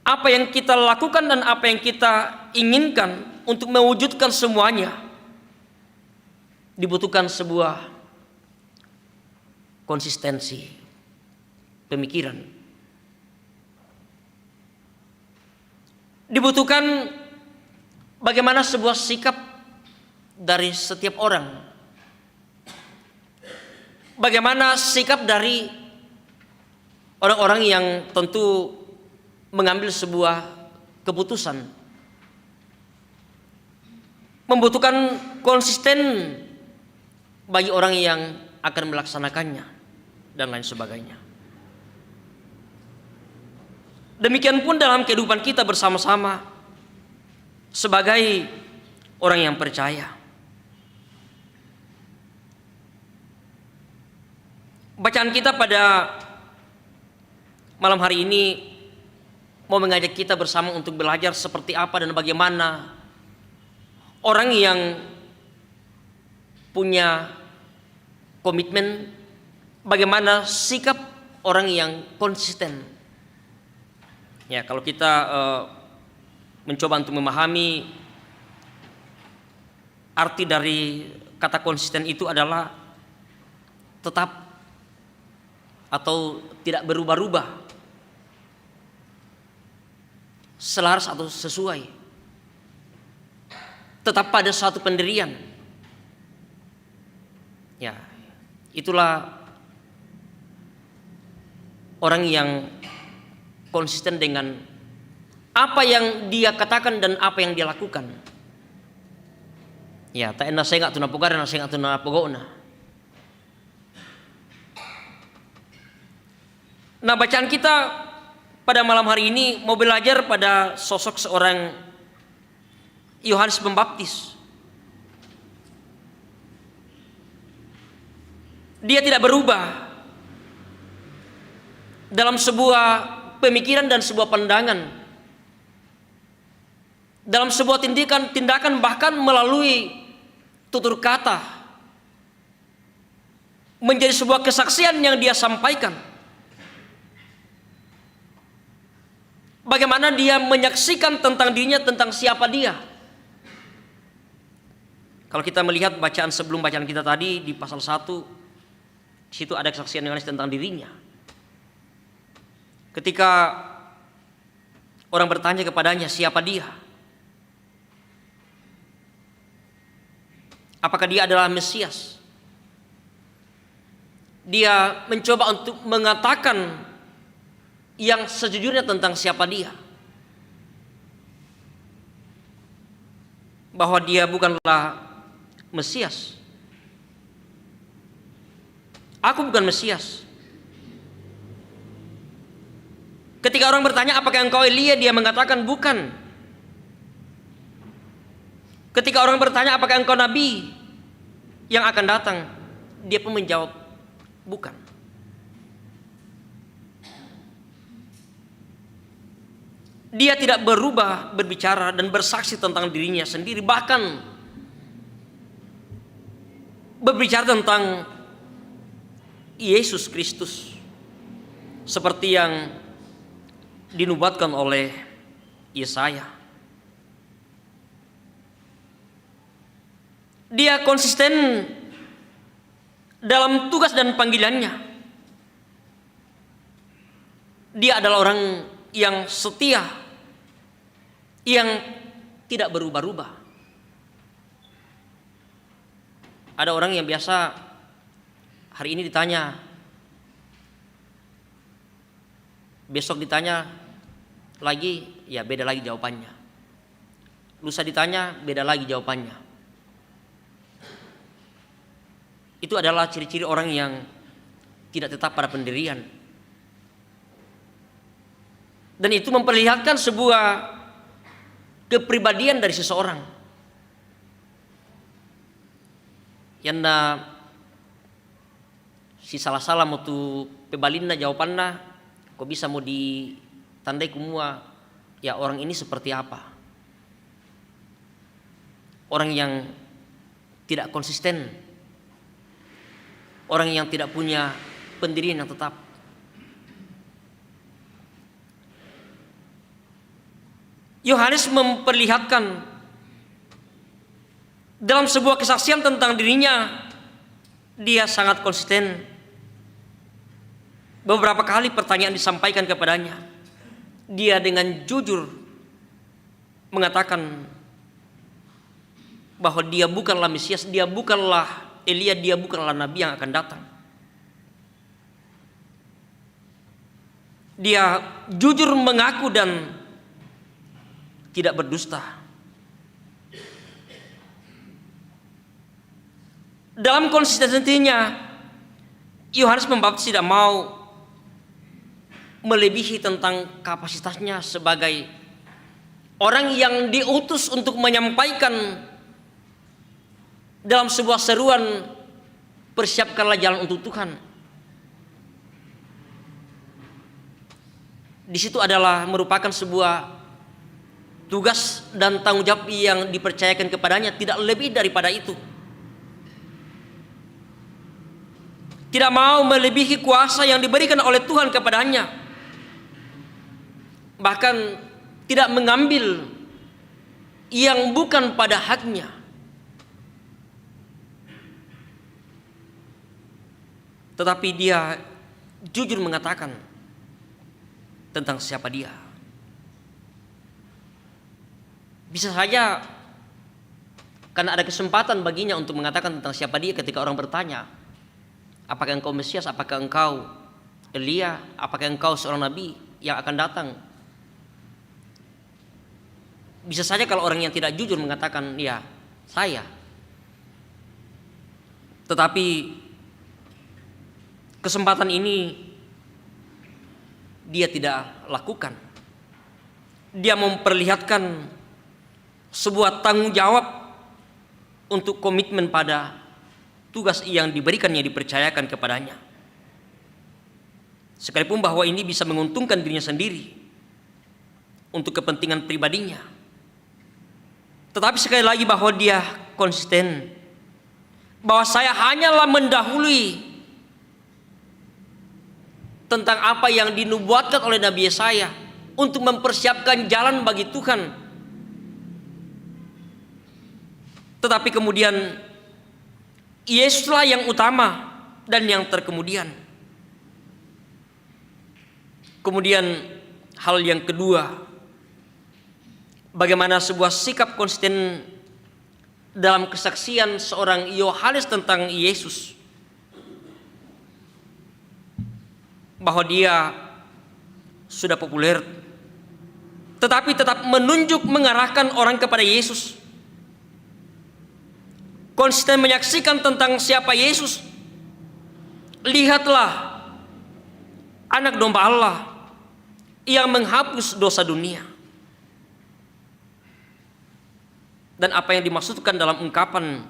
apa yang kita lakukan dan apa yang kita inginkan, untuk mewujudkan semuanya, dibutuhkan sebuah konsistensi pemikiran. Dibutuhkan bagaimana sebuah sikap dari setiap orang. Bagaimana sikap dari orang-orang yang tentu mengambil sebuah keputusan. Membutuhkan konsisten bagi orang yang akan melaksanakannya dan lain sebagainya. Demikian pun dalam kehidupan kita bersama-sama sebagai orang yang percaya. Bacaan kita pada malam hari ini mau mengajak kita bersama untuk belajar seperti apa dan bagaimana orang yang punya komitmen, bagaimana sikap orang yang konsisten. Ya, kalau kita mencoba untuk memahami arti dari kata konsisten itu adalah tetap atau tidak berubah-ubah, selaras atau sesuai, tetap pada suatu pendirian. Ya, itulah orang yang konsisten dengan apa yang dia katakan dan apa yang dia lakukan. Ya, tak enak saya nggak tuna pugara, saya nggak tuna pogona. Nah, bacaan kita pada malam hari ini mau belajar pada sosok seorang Yohanes Pembaptis. Dia tidak berubah dalam sebuah pemikiran dan sebuah pandangan, dalam sebuah tindakan bahkan melalui tutur kata, menjadi sebuah kesaksian yang dia sampaikan. Bagaimana dia menyaksikan tentang dirinya, tentang siapa dia. Kalau kita melihat bacaan sebelum bacaan kita tadi di pasal 1, di situ ada kesaksian Yohanes tentang dirinya. Ketika orang bertanya kepadanya siapa dia, apakah dia adalah Mesias, dia mencoba untuk mengatakan yang sejujurnya tentang siapa dia, bahwa dia bukanlah Mesias. Aku bukan Mesias. Ketika orang bertanya apakah engkau Elia, dia mengatakan bukan. Ketika orang bertanya apakah engkau nabi yang akan datang, dia pun menjawab bukan. Dia tidak berubah berbicara dan bersaksi tentang dirinya sendiri, bahkan berbicara tentang Yesus Kristus seperti yang dinubuatkan oleh Yesaya. Dia konsisten dalam tugas dan panggilannya. Dia adalah orang yang setia, yang tidak berubah-ubah. Ada orang yang biasa hari ini ditanya, besok ditanya lagi, ya beda lagi jawabannya. Lusa ditanya, beda lagi jawabannya. itu adalah ciri-ciri orang yang tidak tetap pada pendirian. Dan itu memperlihatkan sebuah kepribadian dari seseorang. Yang si salah-salah mau tu pebalinna jawabanna, kok bisa mau ditandai kumua, ya orang ini seperti apa? Orang yang tidak konsisten, orang yang tidak punya pendirian yang tetap. Yohanes memperlihatkan dalam sebuah kesaksian tentang dirinya, dia sangat konsisten. Beberapa kali pertanyaan disampaikan kepadanya, dia dengan jujur mengatakan bahwa dia bukanlah Mesias, dia bukanlah Elia, dia bukanlah Nabi yang akan datang. Dia jujur mengaku dan tidak berdusta. Dalam konsistensinya, Yohanes Pembaptis tidak mau melebihi tentang kapasitasnya sebagai orang yang diutus untuk menyampaikan dalam sebuah seruan, persiapkanlah jalan untuk Tuhan. Di situ adalah merupakan sebuah tugas dan tanggung jawab yang dipercayakan kepadanya, tidak lebih daripada itu. Tidak mau melebihi kuasa yang diberikan oleh Tuhan kepadanya. Bahkan tidak mengambil yang bukan pada haknya. Tetapi dia jujur mengatakan tentang siapa dia. Bisa saja karena ada kesempatan baginya untuk mengatakan tentang siapa dia ketika orang bertanya, apakah engkau Mesias, apakah engkau Elia, apakah engkau seorang nabi yang akan datang. Bisa saja kalau orang yang tidak jujur mengatakan, ya saya. Tetapi kesempatan ini dia tidak lakukan. Dia memperlihatkan sebuah tanggung jawab untuk komitmen pada tugas yang diberikannya, dipercayakan kepadanya. Sekalipun bahwa ini bisa menguntungkan dirinya sendiri untuk kepentingan pribadinya. Tetapi sekali lagi bahwa dia konsisten, bahwa saya hanyalah mendahului tentang apa yang dinubuatkan oleh Nabi Yesaya untuk mempersiapkan jalan bagi Tuhan. Tetapi kemudian Yesuslah yang utama dan yang terkemudian. Kemudian hal yang kedua, bagaimana sebuah sikap konsisten dalam kesaksian seorang Yohanes tentang Yesus, bahwa dia sudah populer tetapi tetap menunjuk, mengarahkan orang kepada Yesus. Konsisten menyaksikan tentang siapa Yesus. Lihatlah anak domba Allah yang menghapus dosa dunia. Dan apa yang dimaksudkan dalam ungkapan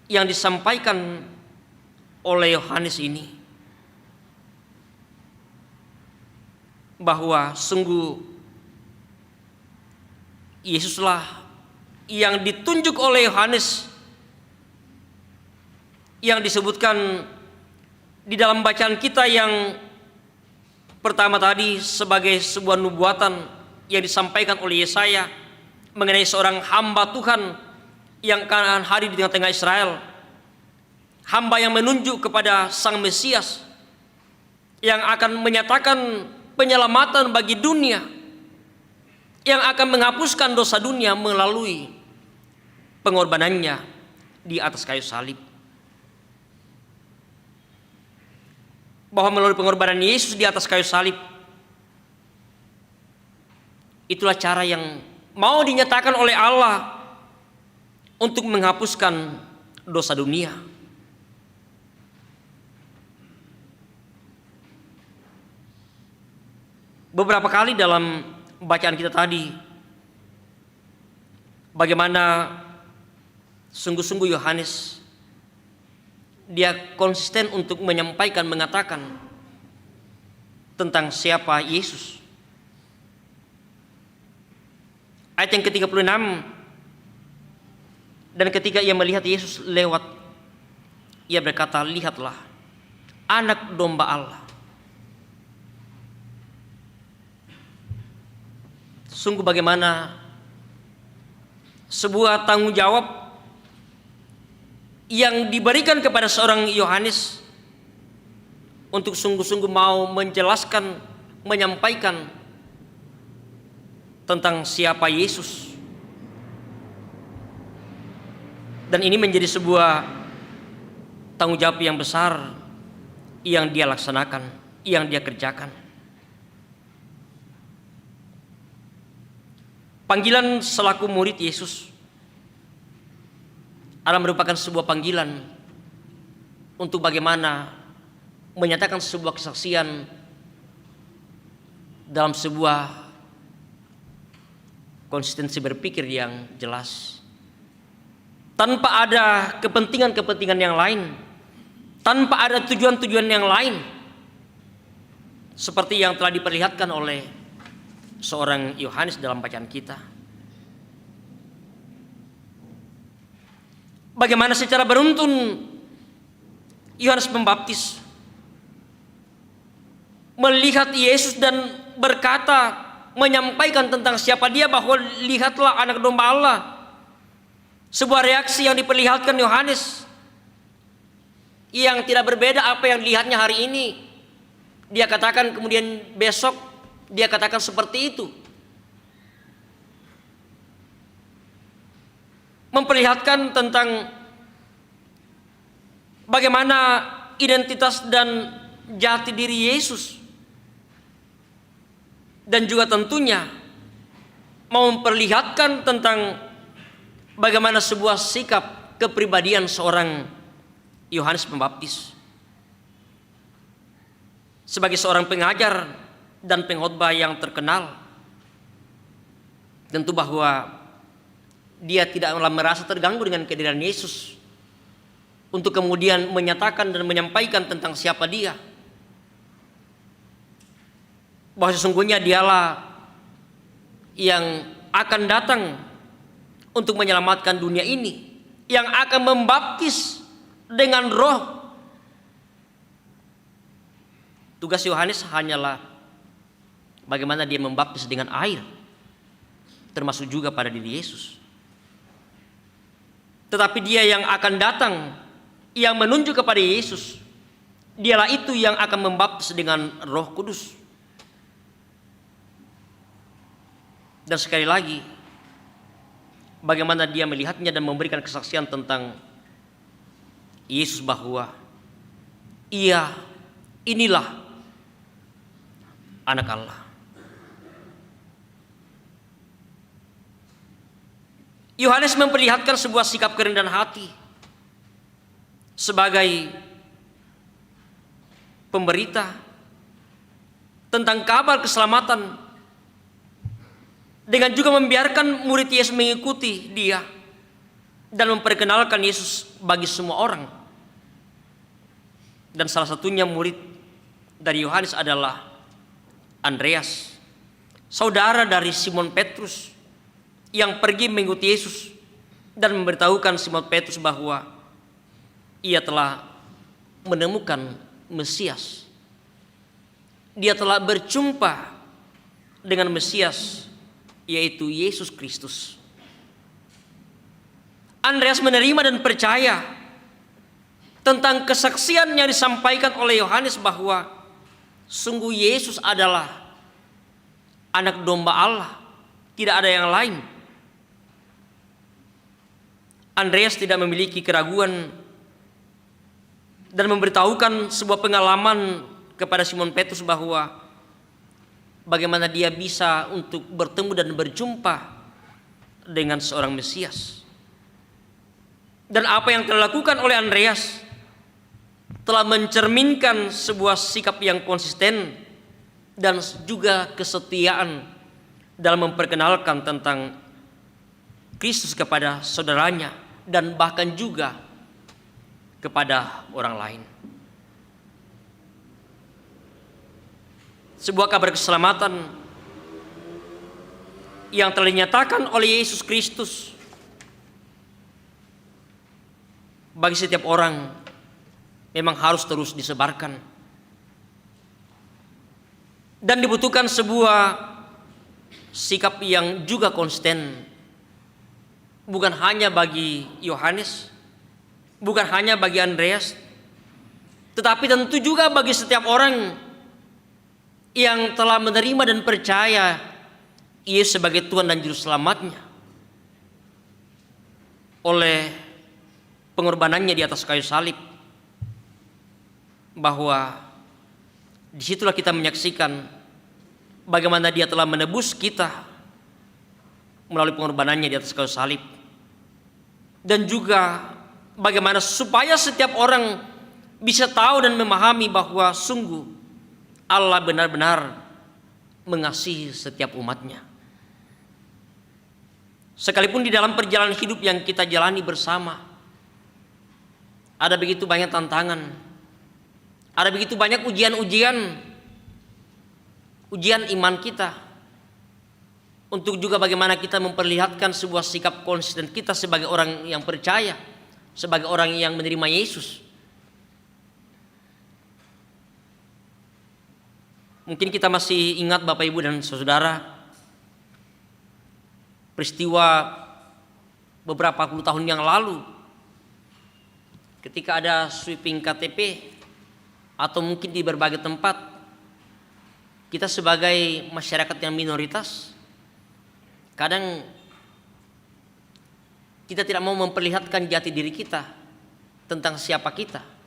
yang disampaikan oleh Yohanes ini, bahwa sungguh Yesuslah yang ditunjuk oleh Yohanes, yang disebutkan di dalam bacaan kita yang pertama tadi sebagai sebuah nubuatan yang disampaikan oleh Yesaya mengenai seorang hamba Tuhan yang akan hadir di tengah-tengah Israel, hamba yang menunjuk kepada Sang Mesias yang akan menyatakan penyelamatan bagi dunia, yang akan menghapuskan dosa dunia melalui pengorbanannya di atas kayu salib. Bahwa melalui pengorbanan Yesus di atas kayu salib, itulah cara yang mau dinyatakan oleh Allah untuk menghapuskan dosa dunia. beberapa kali dalam bacaan kita tadi bagaimana sungguh-sungguh Yohanes dia konsisten untuk menyampaikan, mengatakan tentang siapa Yesus. Ayat yang ke-36, dan ketika ia melihat Yesus lewat, ia berkata, lihatlah anak domba Allah. Sungguh bagaimana sebuah tanggung jawab yang diberikan kepada seorang Yohanes untuk sungguh-sungguh mau menjelaskan, menyampaikan tentang siapa Yesus. Dan ini menjadi sebuah tanggung jawab yang besar yang dia laksanakan, yang dia kerjakan. Panggilan selaku murid Yesus adalah merupakan sebuah panggilan untuk bagaimana menyatakan sebuah kesaksian dalam sebuah konsistensi berpikir yang jelas, tanpa ada kepentingan-kepentingan yang lain, tanpa ada tujuan-tujuan yang lain, seperti yang telah diperlihatkan oleh seorang Yohanes dalam bacaan kita. Bagaimana secara beruntun Yohanes Pembaptis melihat Yesus dan berkata, menyampaikan tentang siapa dia, bahwa lihatlah anak domba Allah. Sebuah reaksi yang diperlihatkan Yohanes yang tidak berbeda apa yang dilihatnya hari ini. Dia katakan kemudian besok dia katakan seperti itu. Memperlihatkan tentang bagaimana identitas dan jati diri Yesus. Dan juga tentunya memperlihatkan tentang bagaimana sebuah sikap kepribadian seorang Yohanes Pembaptis. Sebagai seorang pengajar dan pengkhotbah yang terkenal, tentu bahwa dia tidak merasa terganggu dengan kehadiran Yesus untuk kemudian menyatakan dan menyampaikan tentang siapa dia, bahwa sesungguhnya dialah yang akan datang untuk menyelamatkan dunia ini, yang akan membaptis dengan Roh. Tugas Yohanes hanyalah bagaimana dia membaptis dengan air, termasuk juga pada diri Yesus. Tetapi dia yang akan datang, yang menunjuk kepada Yesus, dialah itu yang akan membaptis dengan Roh Kudus. Dan sekali lagi, bagaimana dia melihatnya dan memberikan kesaksian tentang Yesus, bahwa inilah anak Allah. Yohanes memperlihatkan sebuah sikap kerendahan hati sebagai pemberita tentang kabar keselamatan, dengan juga membiarkan murid Yesus mengikuti dia dan memperkenalkan Yesus bagi semua orang. Dan salah satunya murid dari Yohanes adalah Andreas, saudara dari Simon Petrus, yang pergi mengikuti Yesus dan memberitahukan Simon Petrus bahwa ia telah menemukan Mesias. Dia telah berjumpa dengan Mesias, yaitu Yesus Kristus. Andreas menerima dan percaya tentang kesaksian yang disampaikan oleh Yohanes bahwa sungguh Yesus adalah anak domba Allah, tidak ada yang lain. Andreas tidak memiliki keraguan dan memberitahukan sebuah pengalaman kepada Simon Petrus bahwa bagaimana dia bisa untuk bertemu dan berjumpa dengan seorang Mesias. Dan apa yang telah dilakukan oleh Andreas telah mencerminkan sebuah sikap yang konsisten dan juga kesetiaan dalam memperkenalkan tentang Kristus kepada saudaranya dan bahkan juga kepada orang lain. Sebuah kabar keselamatan yang telah dinyatakan oleh Yesus Kristus bagi setiap orang memang harus terus disebarkan. Dan dibutuhkan sebuah sikap yang juga konsisten, bukan hanya bagi Yohanes, bukan hanya bagi Andreas, tetapi tentu juga bagi setiap orang yang telah menerima dan percaya Yesus sebagai Tuhan dan Juru Selamatnya oleh pengorbanannya di atas kayu salib, bahwa disitulah kita menyaksikan bagaimana Dia telah menebus kita melalui pengorbanannya di atas kayu salib, dan juga bagaimana supaya setiap orang bisa tahu dan memahami bahwa sungguh Allah benar-benar mengasihi setiap umatnya. Sekalipun di dalam perjalanan hidup yang kita jalani bersama, ada begitu banyak tantangan, ada begitu banyak ujian iman kita, untuk juga bagaimana kita memperlihatkan sebuah sikap konsisten kita sebagai orang yang percaya, sebagai orang yang menerima Yesus. Mungkin kita masih ingat Bapak Ibu dan Saudara, peristiwa beberapa puluh tahun yang lalu ketika ada sweeping KTP, atau mungkin di berbagai tempat kita sebagai masyarakat yang minoritas kadang kita tidak mau memperlihatkan jati diri kita tentang siapa kita.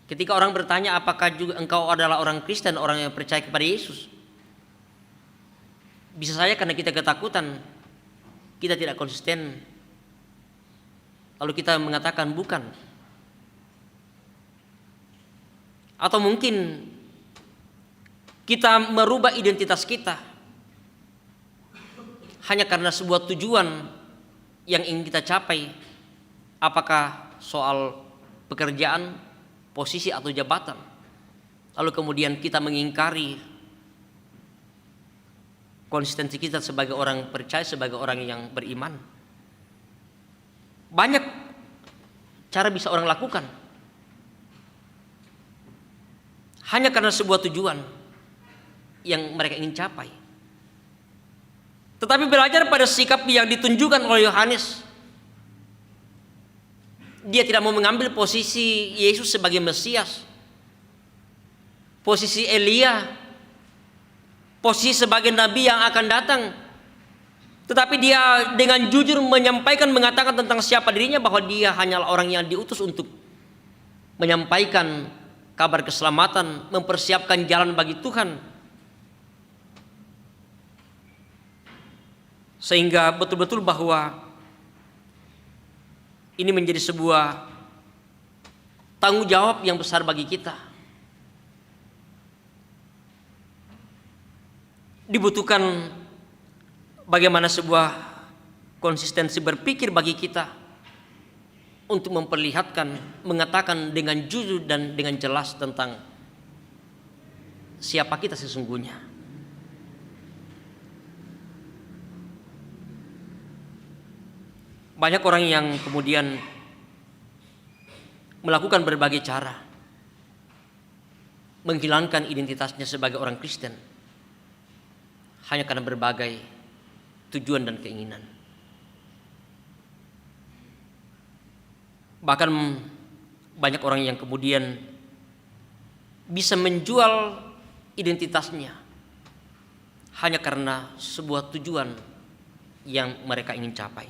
Ketika orang bertanya, apakah juga engkau adalah orang Kristen, orang yang percaya kepada Yesus? Bisa saja karena kita ketakutan, kita tidak konsisten, lalu kita mengatakan bukan. Atau mungkin kita merubah identitas kita hanya karena sebuah tujuan yang ingin kita capai, apakah soal pekerjaan, posisi atau jabatan, lalu kemudian kita mengingkari konsistensi kita sebagai orang percaya, sebagai orang yang beriman. Banyak cara bisa orang lakukan hanya karena sebuah tujuan yang mereka ingin capai. Tetapi belajar pada sikap yang ditunjukkan oleh Yohanes, dia tidak mau mengambil posisi Yesus sebagai Mesias, posisi Elia, posisi sebagai nabi yang akan datang. Tetapi dia dengan jujur menyampaikan, mengatakan tentang siapa dirinya, bahwa dia hanyalah orang yang diutus untuk menyampaikan kabar keselamatan, mempersiapkan jalan bagi Tuhan. Sehingga betul-betul bahwa ini menjadi sebuah tanggung jawab yang besar bagi kita. Dibutuhkan bagaimana sebuah konsistensi berpikir bagi kita untuk memperlihatkan, mengatakan dengan jujur dan dengan jelas tentang siapa kita sesungguhnya. Banyak orang yang kemudian melakukan berbagai cara menghilangkan identitasnya sebagai orang Kristen hanya karena berbagai tujuan dan keinginan. Bahkan banyak orang yang kemudian bisa menjual identitasnya hanya karena sebuah tujuan yang mereka ingin capai.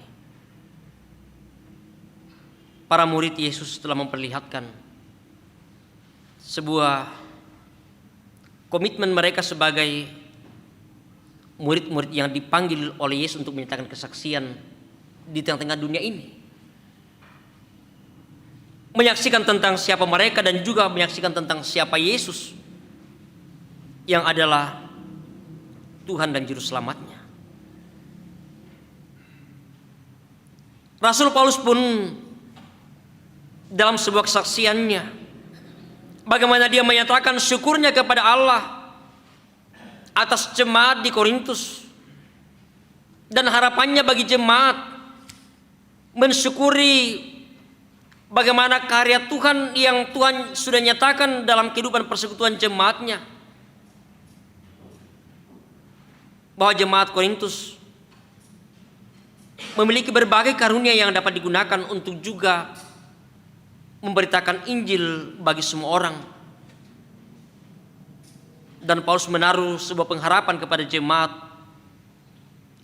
Para murid Yesus telah memperlihatkan sebuah komitmen mereka sebagai murid-murid yang dipanggil oleh Yesus untuk menyatakan kesaksian di tengah-tengah dunia ini, menyaksikan tentang siapa mereka dan juga menyaksikan tentang siapa Yesus yang adalah Tuhan dan Juru Selamatnya. Rasul Paulus pun dalam sebuah kesaksiannya, bagaimana dia menyatakan syukurnya kepada Allah atas jemaat di Korintus, dan harapannya bagi jemaat mensyukuri bagaimana karya Tuhan yang Tuhan sudah nyatakan dalam kehidupan persekutuan jemaatnya, bahwa jemaat Korintus memiliki berbagai karunia yang dapat digunakan untuk juga memberitakan Injil bagi semua orang. Dan Paulus menaruh sebuah pengharapan kepada jemaat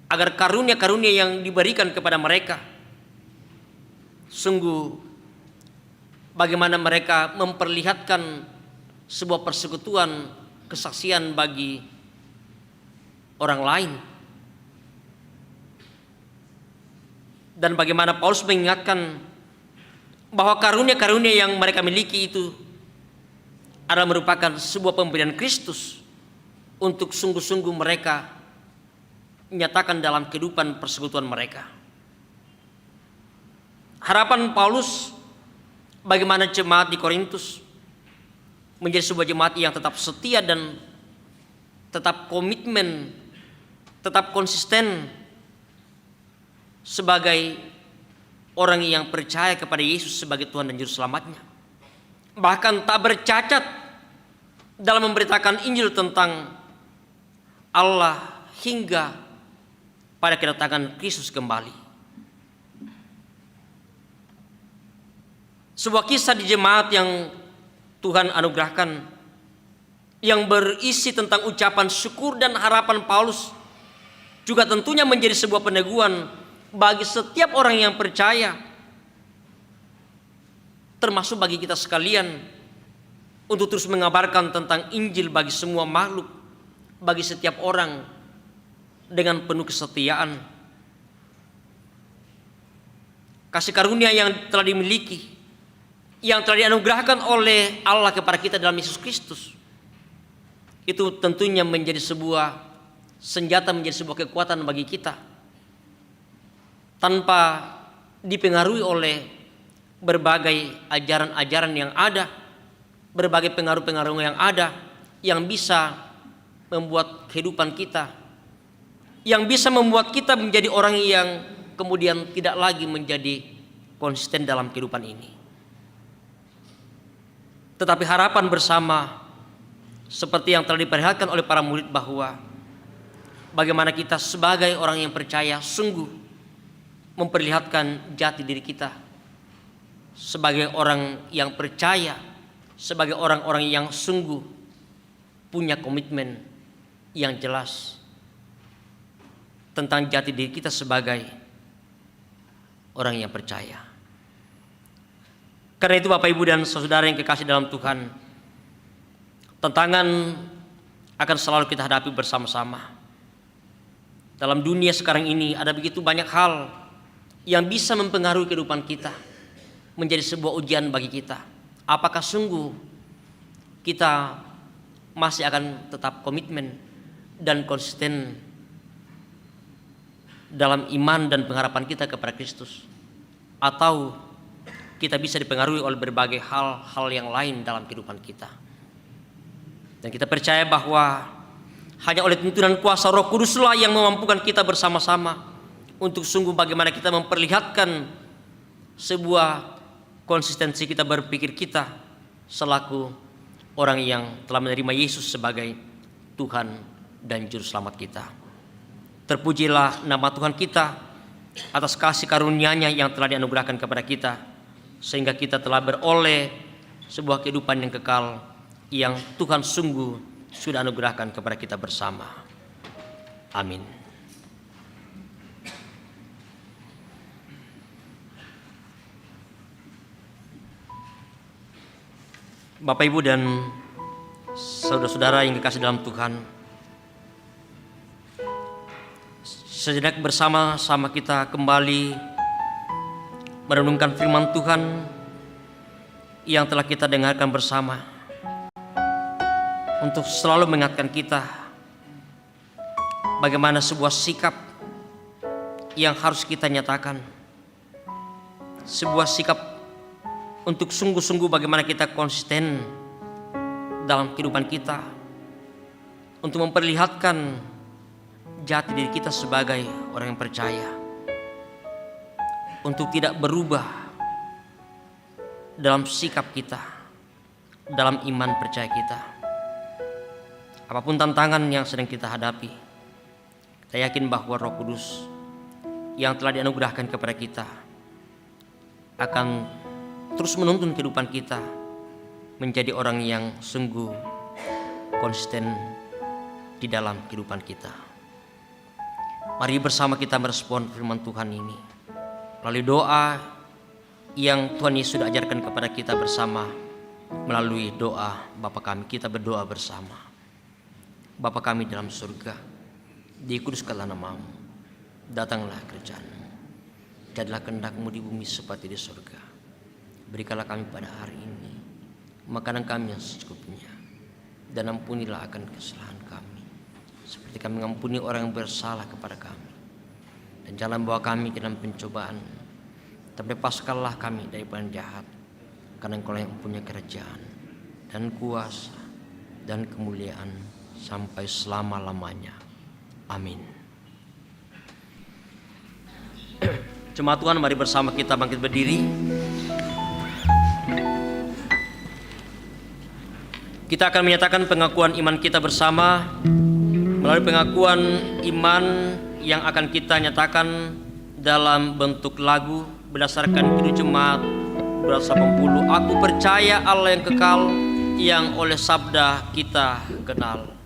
agar karunia-karunia yang diberikan kepada mereka, sungguh bagaimana mereka memperlihatkan sebuah persekutuan kesaksian bagi orang lain. Dan bagaimana Paulus mengingatkan bahwa karunia-karunia yang mereka miliki itu adalah merupakan sebuah pemberian Kristus untuk sungguh-sungguh mereka menyatakan dalam kehidupan persekutuan mereka. Harapan Paulus bagaimana jemaat di Korintus menjadi sebuah jemaat yang tetap setia dan tetap komitmen, tetap konsisten sebagai orang yang percaya kepada Yesus sebagai Tuhan dan Juru Selamatnya. Bahkan tak bercacat dalam memberitakan Injil tentang Allah hingga pada kedatangan Kristus kembali. Sebuah kisah di jemaat yang Tuhan anugerahkan yang berisi tentang ucapan syukur dan harapan Paulus juga tentunya menjadi sebuah peneguhan bagi setiap orang yang percaya, termasuk bagi kita sekalian, untuk terus mengabarkan tentang Injil bagi semua makhluk, bagi setiap orang dengan penuh kesetiaan. Kasih karunia yang telah dimiliki, yang telah dianugerahkan oleh Allah kepada kita dalam Yesus Kristus, itu tentunya menjadi sebuah senjata, menjadi sebuah kekuatan bagi kita, tanpa dipengaruhi oleh berbagai ajaran-ajaran yang ada, berbagai pengaruh-pengaruh yang ada, yang bisa membuat kehidupan kita, yang bisa membuat kita menjadi orang yang kemudian tidak lagi menjadi konsisten dalam kehidupan ini. Tetapi harapan bersama seperti yang telah diperlihatkan oleh para murid, bahwa bagaimana kita sebagai orang yang percaya sungguh memperlihatkan jati diri kita sebagai orang yang percaya, sebagai orang-orang yang sungguh punya komitmen yang jelas tentang jati diri kita sebagai orang yang percaya. Karena itu Bapak Ibu dan saudara yang kekasih dalam Tuhan, tantangan akan selalu kita hadapi bersama-sama. Dalam dunia sekarang ini ada begitu banyak hal yang bisa mempengaruhi kehidupan kita, menjadi sebuah ujian bagi kita. Apakah sungguh kita masih akan tetap komitmen dan konsisten dalam iman dan pengharapan kita kepada Kristus, atau kita bisa dipengaruhi oleh berbagai hal-hal yang lain dalam kehidupan kita? Dan kita percaya bahwa hanya oleh tuntunan kuasa Roh Kuduslah yang memampukan kita bersama-sama untuk sungguh bagaimana kita memperlihatkan sebuah konsistensi kita berpikir kita selaku orang yang telah menerima Yesus sebagai Tuhan dan Juru Selamat kita. Terpujilah nama Tuhan kita atas kasih karunia-Nya yang telah dianugerahkan kepada kita, sehingga kita telah beroleh sebuah kehidupan yang kekal yang Tuhan sungguh sudah anugerahkan kepada kita bersama. Amin. Bapak Ibu dan saudara-saudara yang dikasih dalam Tuhan, sejenak bersama-sama kita kembali merenungkan firman Tuhan yang telah kita dengarkan bersama. untuk selalu mengingatkan kita bagaimana sebuah sikap yang harus kita nyatakan, sebuah sikap untuk sungguh-sungguh bagaimana kita konsisten dalam kehidupan kita, untuk memperlihatkan jati diri kita sebagai orang yang percaya, untuk tidak berubah dalam sikap kita, dalam iman percaya kita. Apapun tantangan yang sedang kita hadapi, kita yakin bahwa Roh Kudus yang telah dianugerahkan kepada kita akan terus menuntun kehidupan kita menjadi orang yang sungguh konsisten di dalam kehidupan kita. Mari bersama kita merespon firman Tuhan ini melalui doa yang Tuhan Yesus sudah ajarkan kepada kita bersama. Melalui doa Bapa kami, kita berdoa bersama. Bapa kami dalam surga, dikuduskanlah nama-Mu, datanglah kerajaan-Mu, jadilah kehendak-Mu di bumi seperti di surga. Berikanlah kami pada hari ini makanan kami yang secukupnya, dan ampunilah akan kesalahan kami seperti kami mengampuni orang yang bersalah kepada kami. Dan jangan bawa kami ke dalam pencobaan, tapi lepaskanlah kami dari yang jahat, karena Engkau yang mempunyai kerajaan dan kuasa dan kemuliaan sampai selama-lamanya. Amin. Jemaat Tuhan, mari bersama kita bangkit berdiri. Kita akan menyatakan pengakuan iman kita bersama melalui pengakuan iman yang akan kita nyatakan dalam bentuk lagu berdasarkan Kidung Jemaat 280. Aku percaya Allah yang kekal, yang oleh sabda kita kenal.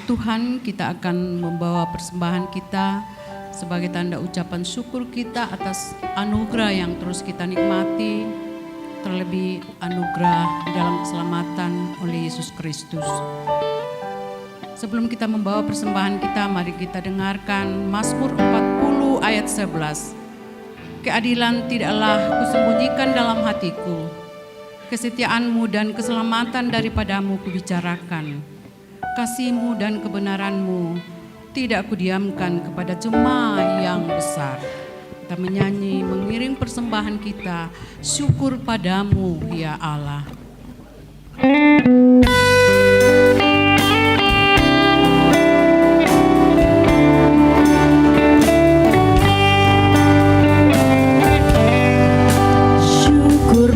Tuhan, kita akan membawa persembahan kita sebagai tanda ucapan syukur kita atas anugerah yang terus kita nikmati, terlebih anugerah dalam keselamatan oleh Yesus Kristus. Sebelum kita membawa persembahan kita, mari kita dengarkan Mazmur 40 ayat 11. Keadilan tidaklah kusembunyikan dalam hatiku, kesetiaan-Mu dan keselamatan daripadamu kubicarakan. Kasih-Mu dan kebenaran-Mu tidak kudiamkan kepada jemaah yang besar. Kita menyanyi, mengiring persembahan kita, syukur padamu ya Allah. Syukur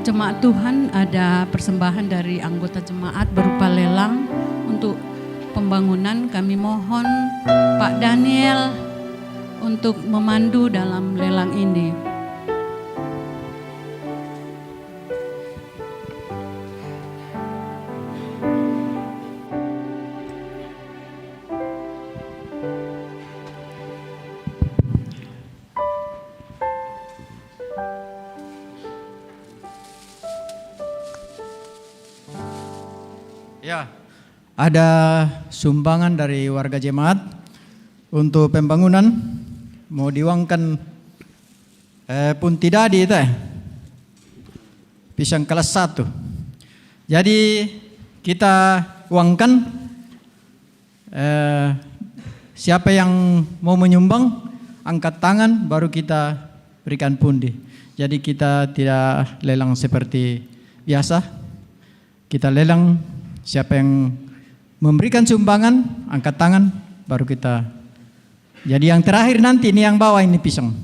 Jemaat Tuhan, ada persembahan dari anggota jemaat berupa lelang untuk pembangunan. Kami mohon Pak Daniel untuk memandu dalam lelang ini. Ya, ada sumbangan dari warga jemaat untuk pembangunan, mau diuangkan pun tidak di itu pisang kelas 1. Jadi kita uangkan siapa yang mau menyumbang angkat tangan baru kita berikan pundi. Jadi kita tidak lelang seperti biasa, kita lelang siapa yang memberikan sumbangan, angkat tangan, baru kita. Jadi yang terakhir nanti ini yang bawa ini pisang.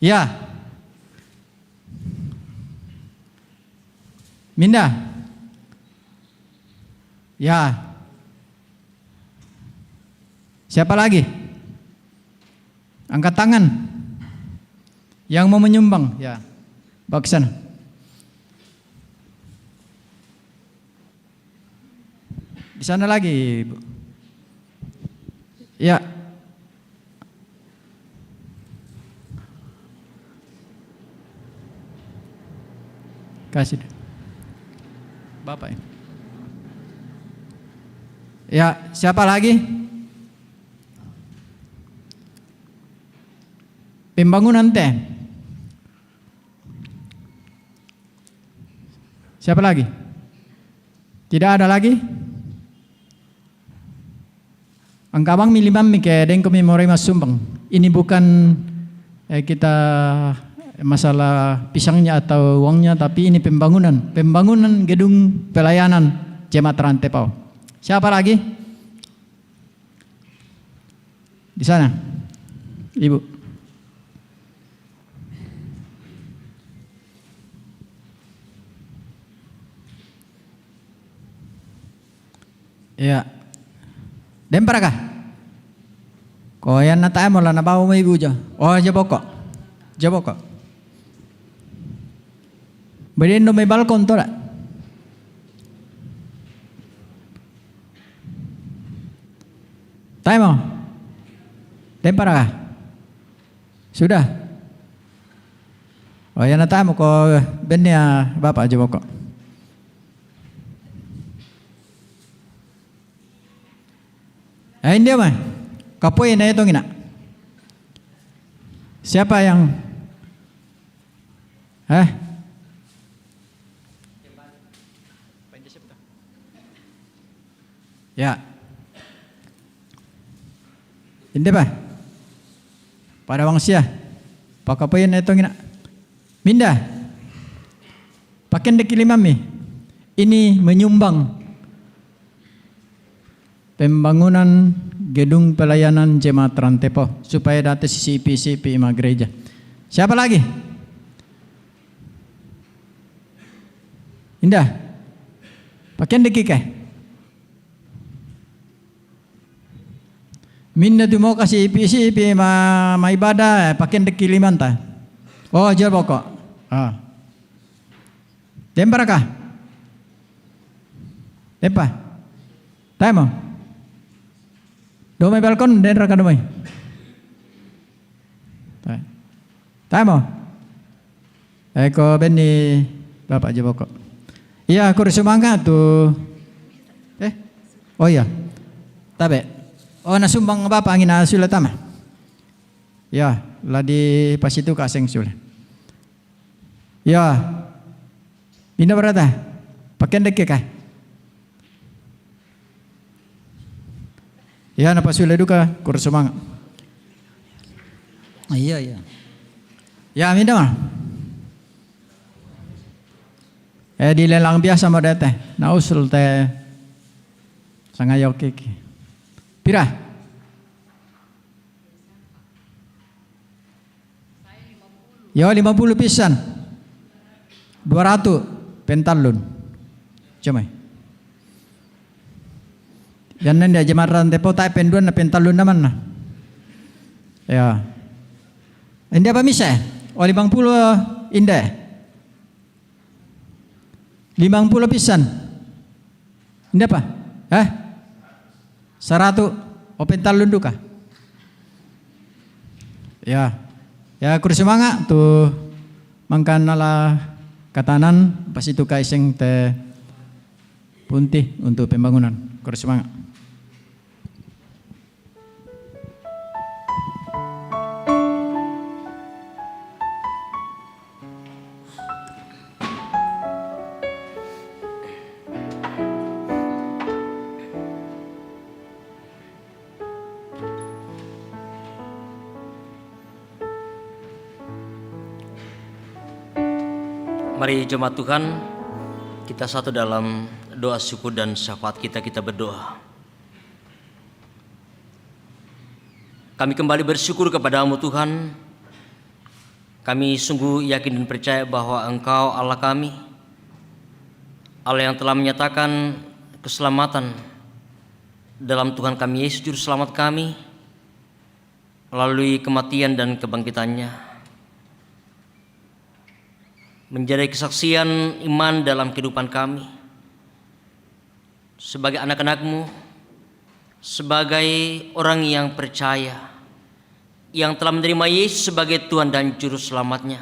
Ya. Minda. Ya. Siapa lagi? Angkat tangan. Yang mau menyumbang, ya. Bawa ke sana. Di sana lagi, Bu. Ya. Kasih. Bapak ini. Ya, siapa lagi? Pembangunan teh. Siapa lagi? Tidak ada lagi? Angkabang milimam mike deng kami morai mas sumbang. Ini bukan kita masalah pisangnya atau uangnya, tapi ini pembangunan gedung pelayanan Jemaat Rantepao. Siapa lagi? Di sana, Ibu. Ya. Dempar kah? Ko yan na tayo mo lang nabawa mo ibu dyan. O, jaboko. Berindo may balkon to la. Tayo mo. Dempar kah? Sudah. O, yan na tayo mo ko ben niya Bapak jaboko. Hindi mah, kapoy na itong ina. Siapa yang? Ya. Hindi ba? Pada wangsia, pakapoy na itong ina. Minda, pakin dekilimami. Ini menyumbang pembangunan gedung pelayanan Jemaat Rantepo supaya data CCP ima gereja. Siapa lagi? Indah. Pakai dekik. Minda tu mau kasih CCP ma ibadah pakai dekik limanta. Oh, jual pokok. Dempar kah? Dempar. Tahu? Domay balkon den raka domay. Tamo. Eko beni Bapak Jaboko. Iya, aku semangat tuh. Oh iya. Tabe. Oh nasumbang Bapak angin asula tama. Ya, ladi pas itu kaseng sule. Ya. Bina berata. Pakai deke kah? Ya, napa sudah duka kur semangat. Iya. Ya, minta mah. Di lelang biasa mau teh. Na usul teh sangayo kiki. Pira? Ya 50 pisan. 200 pentalun. Cuma. Yan dia jemaat rantai po tayo penduan na pentalun naman na. Ya. Hindi apa misa? O 50 indah. 50 pisan. Hindi apa? 100 o pentalun duka. Ya. Ya kursi manga tu mangkan nala katanan pas itu kaiseng te punti untuk pembangunan. Kursi manga. Mari jemaat Tuhan, kita satu dalam doa syukur dan syafaat kita berdoa. Kami kembali bersyukur kepadamu Tuhan. Kami sungguh yakin dan percaya bahwa Engkau Allah kami, Allah yang telah menyatakan keselamatan dalam Tuhan kami Yesus Juru Selamat kami melalui kematian dan kebangkitannya, menjadi kesaksian iman dalam kehidupan kami sebagai anak-anak-Mu, sebagai orang yang percaya, yang telah menerima Yesus sebagai Tuhan dan Juru Selamatnya.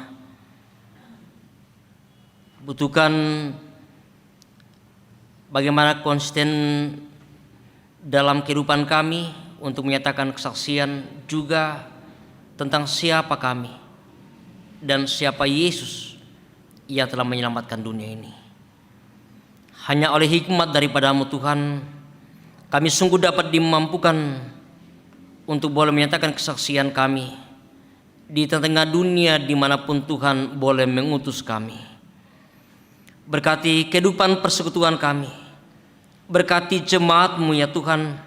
Butuhkan bagaimana konsisten dalam kehidupan kami untuk menyatakan kesaksian juga tentang siapa kami dan siapa Yesus yang telah menyelamatkan dunia ini. Hanya oleh hikmat daripadamu Tuhan, kami sungguh dapat dimampukan untuk boleh menyatakan kesaksian kami di tengah dunia dimanapun Tuhan boleh mengutus kami. Berkati kehidupan persekutuan kami, berkati jemaat-Mu ya Tuhan.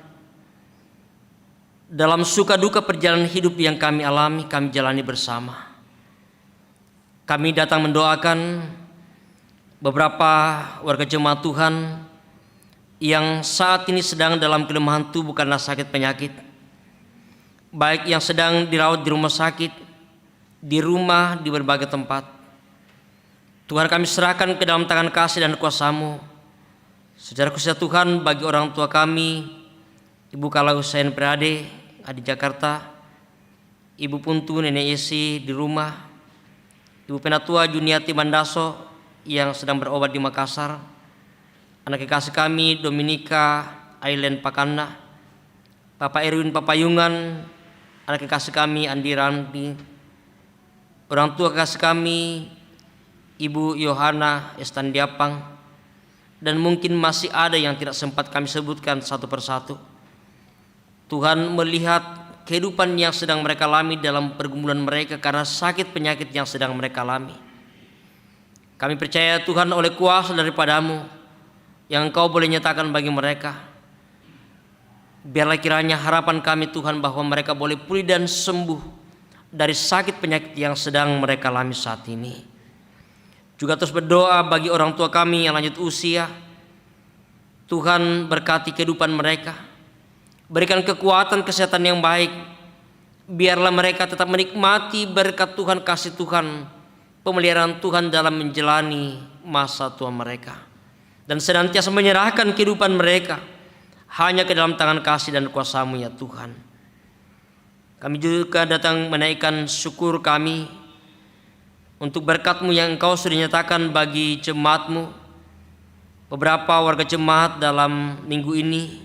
Dalam suka duka perjalanan hidup yang kami alami, kami jalani bersama. Kami datang mendoakan beberapa warga jemaat Tuhan yang saat ini sedang dalam kelemahan tubuh karena sakit penyakit, baik yang sedang dirawat di rumah sakit, di rumah, di berbagai tempat. Tuhan, kami serahkan ke dalam tangan kasih dan kuasa-Mu. Secara khusus Tuhan, bagi orang tua kami, Ibu Kala Husain Prade di Jakarta, Ibu Puntu Nenek Yesi di rumah, Ibu Penatua Juniati Mandaso yang sedang berobat di Makassar, anak kekasih kami Dominika Ailen Pakana, Bapak Erwin Papayungan, anak kekasih kami Andi Randi, orang tua kekasih kami Ibu Yohana Estandiapang, dan mungkin masih ada yang tidak sempat kami sebutkan satu persatu. Tuhan melihat kehidupan yang sedang mereka alami dalam pergumulan mereka karena sakit penyakit yang sedang mereka alami. Kami percaya Tuhan oleh kuasa daripada-Mu yang Engkau boleh nyatakan bagi mereka. Biarlah kiranya harapan kami Tuhan bahwa mereka boleh pulih dan sembuh dari sakit penyakit yang sedang mereka alami saat ini. Juga terus berdoa bagi orang tua kami yang lanjut usia. Tuhan berkati kehidupan mereka. Berikan kekuatan kesehatan yang baik. Biarlah mereka tetap menikmati berkat Tuhan, kasih Tuhan, pemeliharaan Tuhan dalam menjalani masa tua mereka, dan senantiasa menyerahkan kehidupan mereka hanya ke dalam tangan kasih dan kuasa-Mu ya Tuhan. Kami juga datang menaikkan syukur kami untuk berkat-Mu yang Engkau sudah nyatakan bagi jemaat-Mu. Beberapa warga jemaat dalam minggu ini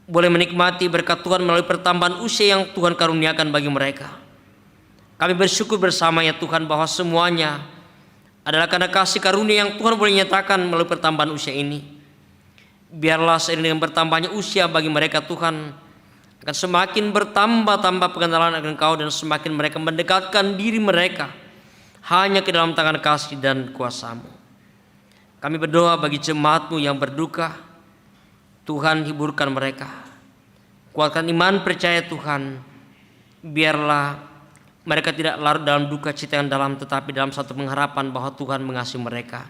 boleh menikmati berkat Tuhan melalui pertambahan usia yang Tuhan karuniakan bagi mereka. Kami bersyukur bersama ya Tuhan bahwa semuanya adalah karena kasih karunia yang Tuhan boleh nyatakan melalui pertambahan usia ini. Biarlah seiring dengan bertambahnya usia bagi mereka Tuhan, akan semakin bertambah-tambah pengenalan akan Engkau, dan semakin mereka mendekatkan diri mereka hanya ke dalam tangan kasih dan kuasa-Mu. Kami berdoa bagi jemaat-Mu yang berduka. Tuhan, hiburkan mereka, kuatkan iman percaya Tuhan. Biarlah mereka tidak larut dalam duka cita yang dalam, tetapi dalam satu pengharapan bahwa Tuhan mengasihi mereka.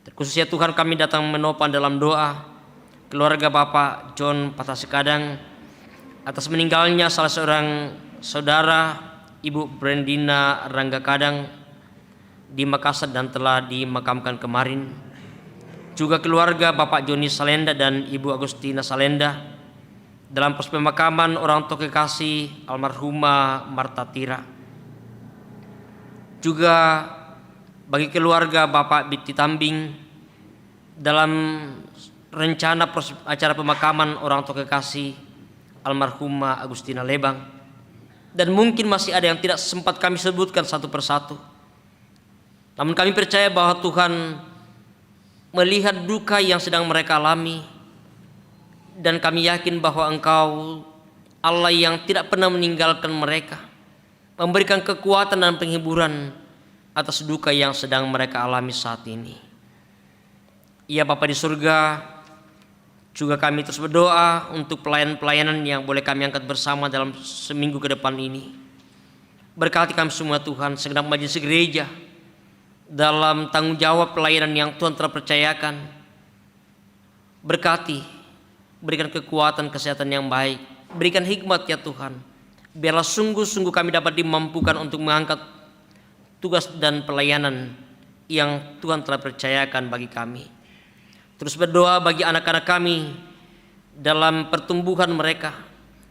Terkhususnya Tuhan, kami datang menopang dalam doa keluarga Bapak John Patasekadang atas meninggalnya salah seorang saudara, Ibu Brendina Rangga Kadang di Makassar dan telah dimakamkan kemarin. Juga keluarga Bapak Joni Salenda dan Ibu Agustina Salenda dalam pos pemakaman orang tua kekasih almarhumah Marta Tira. Juga bagi keluarga Bapak Biti Tambing dalam rencana acara pemakaman orang tua kekasih almarhumah Agustina Lebang. Dan mungkin masih ada yang tidak sempat kami sebutkan satu persatu. Namun kami percaya bahwa Tuhan melihat duka yang sedang mereka alami, dan kami yakin bahwa Engkau Allah yang tidak pernah meninggalkan mereka, memberikan kekuatan dan penghiburan atas duka yang sedang mereka alami saat ini. Ya Bapa di surga, juga kami terus berdoa untuk pelayanan-pelayanan yang boleh kami angkat bersama dalam seminggu ke depan ini. Berkati kami semua Tuhan, segenap majelis gereja dalam tanggung jawab pelayanan yang Tuhan telah percayakan. Berkati, berikan kekuatan kesehatan yang baik, berikan hikmat ya Tuhan. Biarlah sungguh-sungguh kami dapat dimampukan untuk mengangkat tugas dan pelayanan yang Tuhan telah percayakan bagi kami. Terus berdoa bagi anak-anak kami dalam pertumbuhan mereka,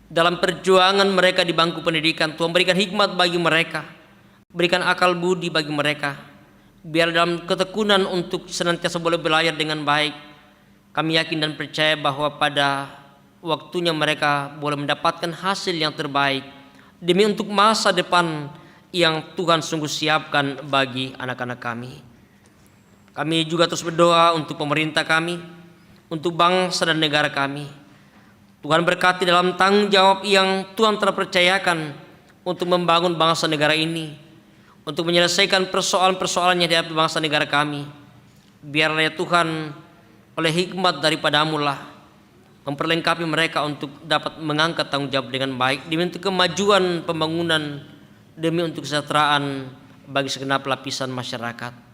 dalam perjuangan mereka di bangku pendidikan. Tuhan berikan hikmat bagi mereka, berikan akal budi bagi mereka. Biar dalam ketekunan untuk senantiasa boleh belajar dengan baik. Kami yakin dan percaya bahwa pada waktunya mereka boleh mendapatkan hasil yang terbaik demi untuk masa depan yang Tuhan sungguh siapkan bagi anak-anak kami. Kami juga terus berdoa untuk pemerintah kami, untuk bangsa dan negara kami. Tuhan berkati dalam tanggung jawab yang Tuhan telah percayakan untuk membangun bangsa negara ini, untuk menyelesaikan persoalan-persoalan yang dihadapi bangsa negara kami. Biarlah ya Tuhan, oleh hikmat daripadamu lah, memperlengkapi mereka untuk dapat mengangkat tanggung jawab dengan baik demi untuk kemajuan pembangunan, demi untuk kesejahteraan bagi segenap lapisan masyarakat.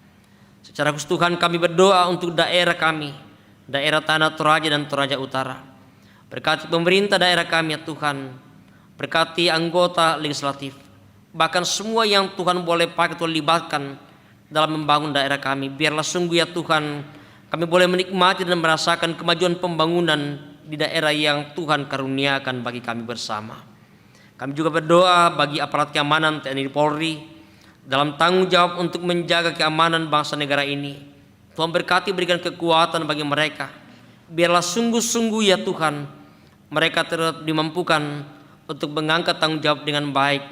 Secara khusus Tuhan, kami berdoa untuk daerah kami, daerah Tanah Toraja dan Toraja Utara. Berkati pemerintah daerah kami ya Tuhan, berkati anggota legislatif, bahkan semua yang Tuhan boleh pakai Tuhan libatkan dalam membangun daerah kami. Biarlah sungguh ya Tuhan, kami boleh menikmati dan merasakan kemajuan pembangunan di daerah yang Tuhan karuniakan bagi kami bersama. Kami juga berdoa bagi aparat keamanan TNI Polri dalam tanggung jawab untuk menjaga keamanan bangsa negara ini. Tuhan berkati, berikan kekuatan bagi mereka. Biarlah sungguh-sungguh ya Tuhan, mereka tetap dimampukan untuk mengangkat tanggung jawab dengan baik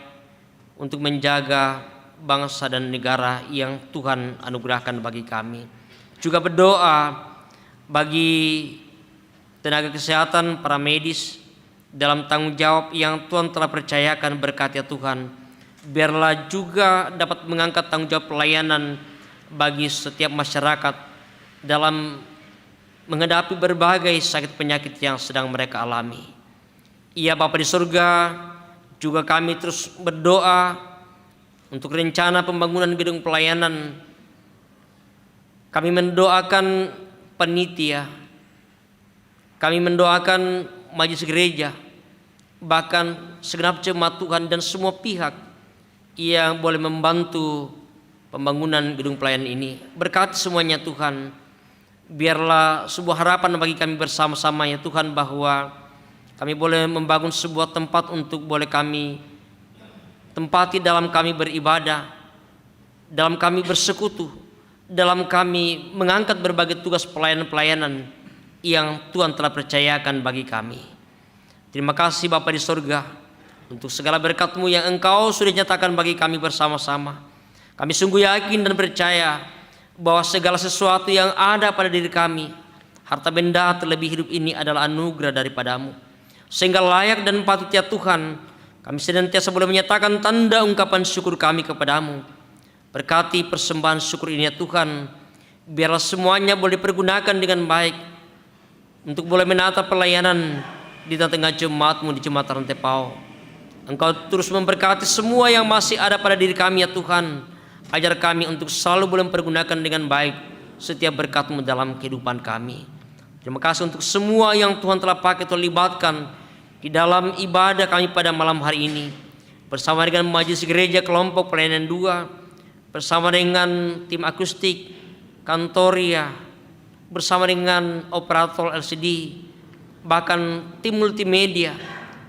untuk menjaga bangsa dan negara yang Tuhan anugerahkan bagi kami. Juga berdoa bagi tenaga kesehatan, para medis dalam tanggung jawab yang Tuhan telah percayakan. Berkati ya Tuhan, biarlah juga dapat mengangkat tanggung jawab pelayanan bagi setiap masyarakat dalam menghadapi berbagai sakit penyakit yang sedang mereka alami. Ya Bapa di surga, juga kami terus berdoa untuk rencana pembangunan gedung pelayanan. Kami mendoakan panitia, kami mendoakan majelis gereja, bahkan segenap jemaat Tuhan dan semua pihak yang boleh membantu pembangunan gedung pelayanan ini. Berkati semuanya Tuhan. Biarlah sebuah harapan bagi kami bersama-sama ya Tuhan, bahwa kami boleh membangun sebuah tempat untuk boleh kami tempati dalam kami beribadah, dalam kami bersekutu, dalam kami mengangkat berbagai tugas pelayanan-pelayanan yang Tuhan telah percayakan bagi kami. Terima kasih Bapa di surga untuk segala berkat-Mu yang Engkau sudah nyatakan bagi kami bersama-sama. Kami sungguh yakin dan percaya bahwa segala sesuatu yang ada pada diri kami, harta benda terlebih hidup ini adalah anugerah daripadamu. Sehingga layak dan patut ya Tuhan, kami senantiasa boleh menyatakan tanda ungkapan syukur kami kepadamu. Berkati persembahan syukur ini ya Tuhan, biarlah semuanya boleh dipergunakan dengan baik untuk boleh menata pelayanan di tengah jemaat-Mu di Jemaat Rantepao. Engkau terus memberkati semua yang masih ada pada diri kami ya Tuhan. Ajar kami untuk selalu boleh mempergunakan dengan baik setiap berkat-Mu dalam kehidupan kami. Terima kasih untuk semua yang Tuhan telah pakai atau libatkan di dalam ibadah kami pada malam hari ini. Bersama dengan majelis gereja kelompok pelayanan 2, bersama dengan tim akustik, kantoria, bersama dengan operator LCD, bahkan tim multimedia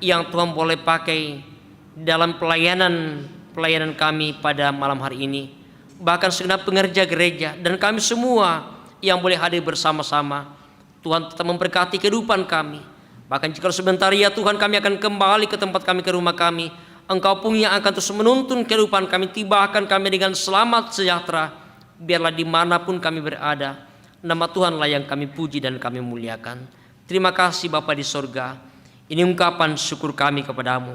yang Tuhan boleh pakai dalam pelayanan kami pada malam hari ini. Bahkan segenap pengerja gereja dan kami semua yang boleh hadir bersama-sama. Tuhan tetap memberkati kehidupan kami. Bahkan jika sebentar ya Tuhan kami akan kembali ke tempat kami, ke rumah kami, Engkau pun yang akan terus menuntun kehidupan kami, tibakan kami dengan selamat sejahtera. Biarlah dimanapun kami berada, nama Tuhanlah yang kami puji dan kami muliakan. Terima kasih Bapa di sorga. Ini ungkapan syukur kami kepadamu.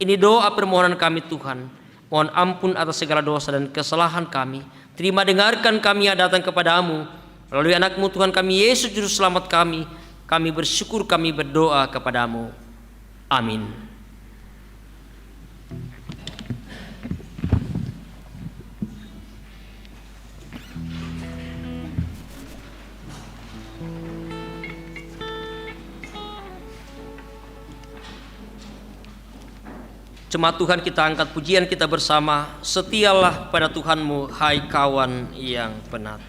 Ini doa permohonan kami Tuhan. Mohon ampun atas segala dosa dan kesalahan kami. Terima dengarkan kami yang datang kepadamu. Melalui anak-Mu Tuhan kami Yesus Juru Selamat kami. Kami bersyukur, kami berdoa kepadamu. Amin. Jemaat Tuhan, kita angkat pujian kita bersama. Setialah pada Tuhanmu, hai kawan yang penat.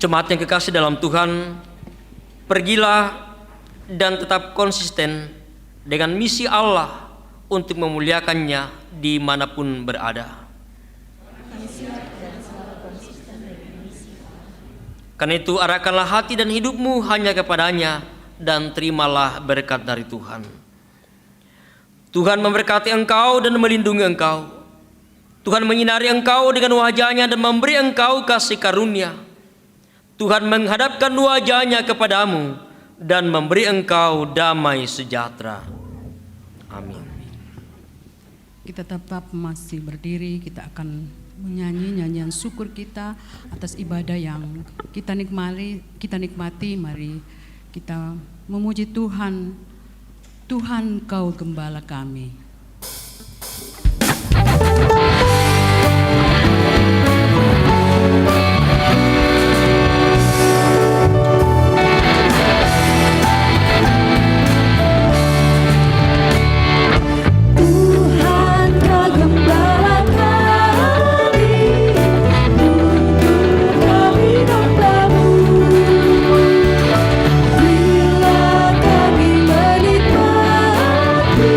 Jemaat yang kekasih dalam Tuhan, pergilah dan tetap konsisten dengan misi Allah untuk memuliakannya dimanapun berada. Karena itu arahkanlah hati dan hidupmu hanya kepadanya dan terimalah berkat dari Tuhan. Tuhan memberkati engkau dan melindungi engkau. Tuhan menyinari engkau dengan wajahnya dan memberi engkau kasih karunia. Tuhan menghadapkan wajahnya kepadamu dan memberi engkau damai sejahtera. Amin. Kita tetap masih berdiri, kita akan menyanyi nyanyian syukur kita atas ibadah yang kita nikmati. Mari kita memuji Tuhan. Tuhan, Kau gembala kami. Bila kami menikmati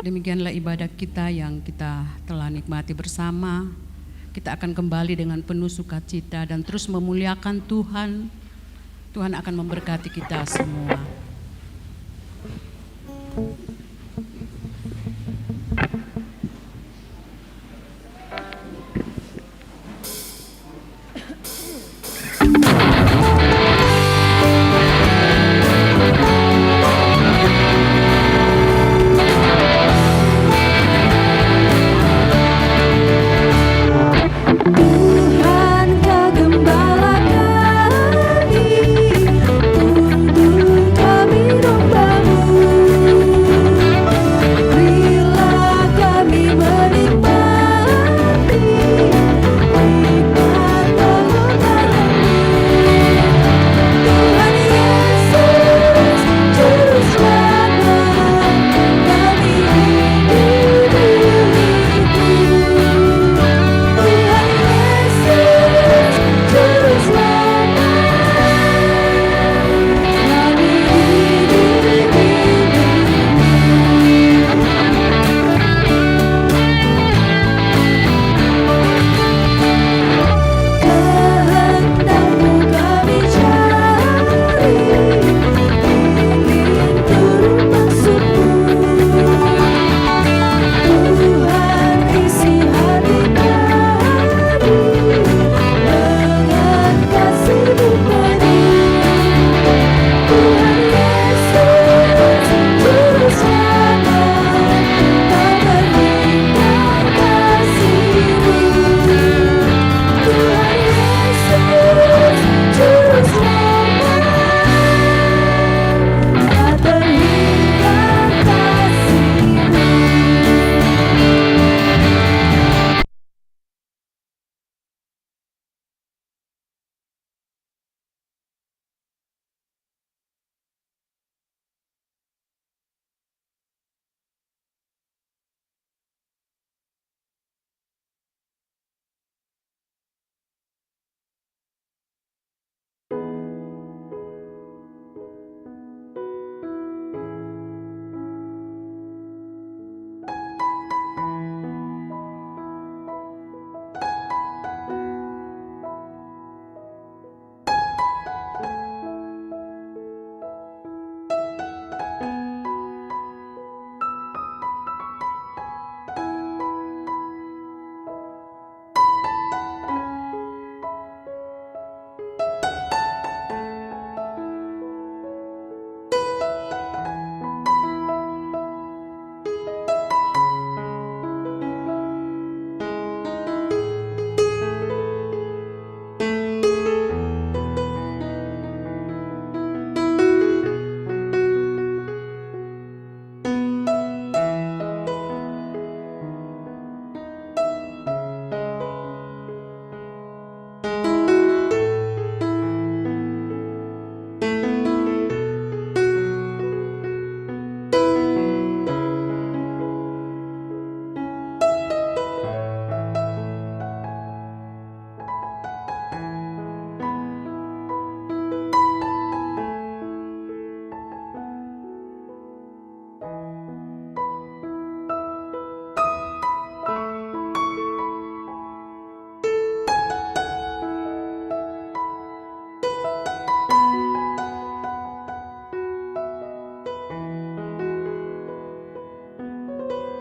Demikianlah ibadah kita yang kita telah nikmati bersama. Kita akan kembali dengan penuh sukacita dan terus memuliakan Tuhan. Tuhan akan memberkati kita semua.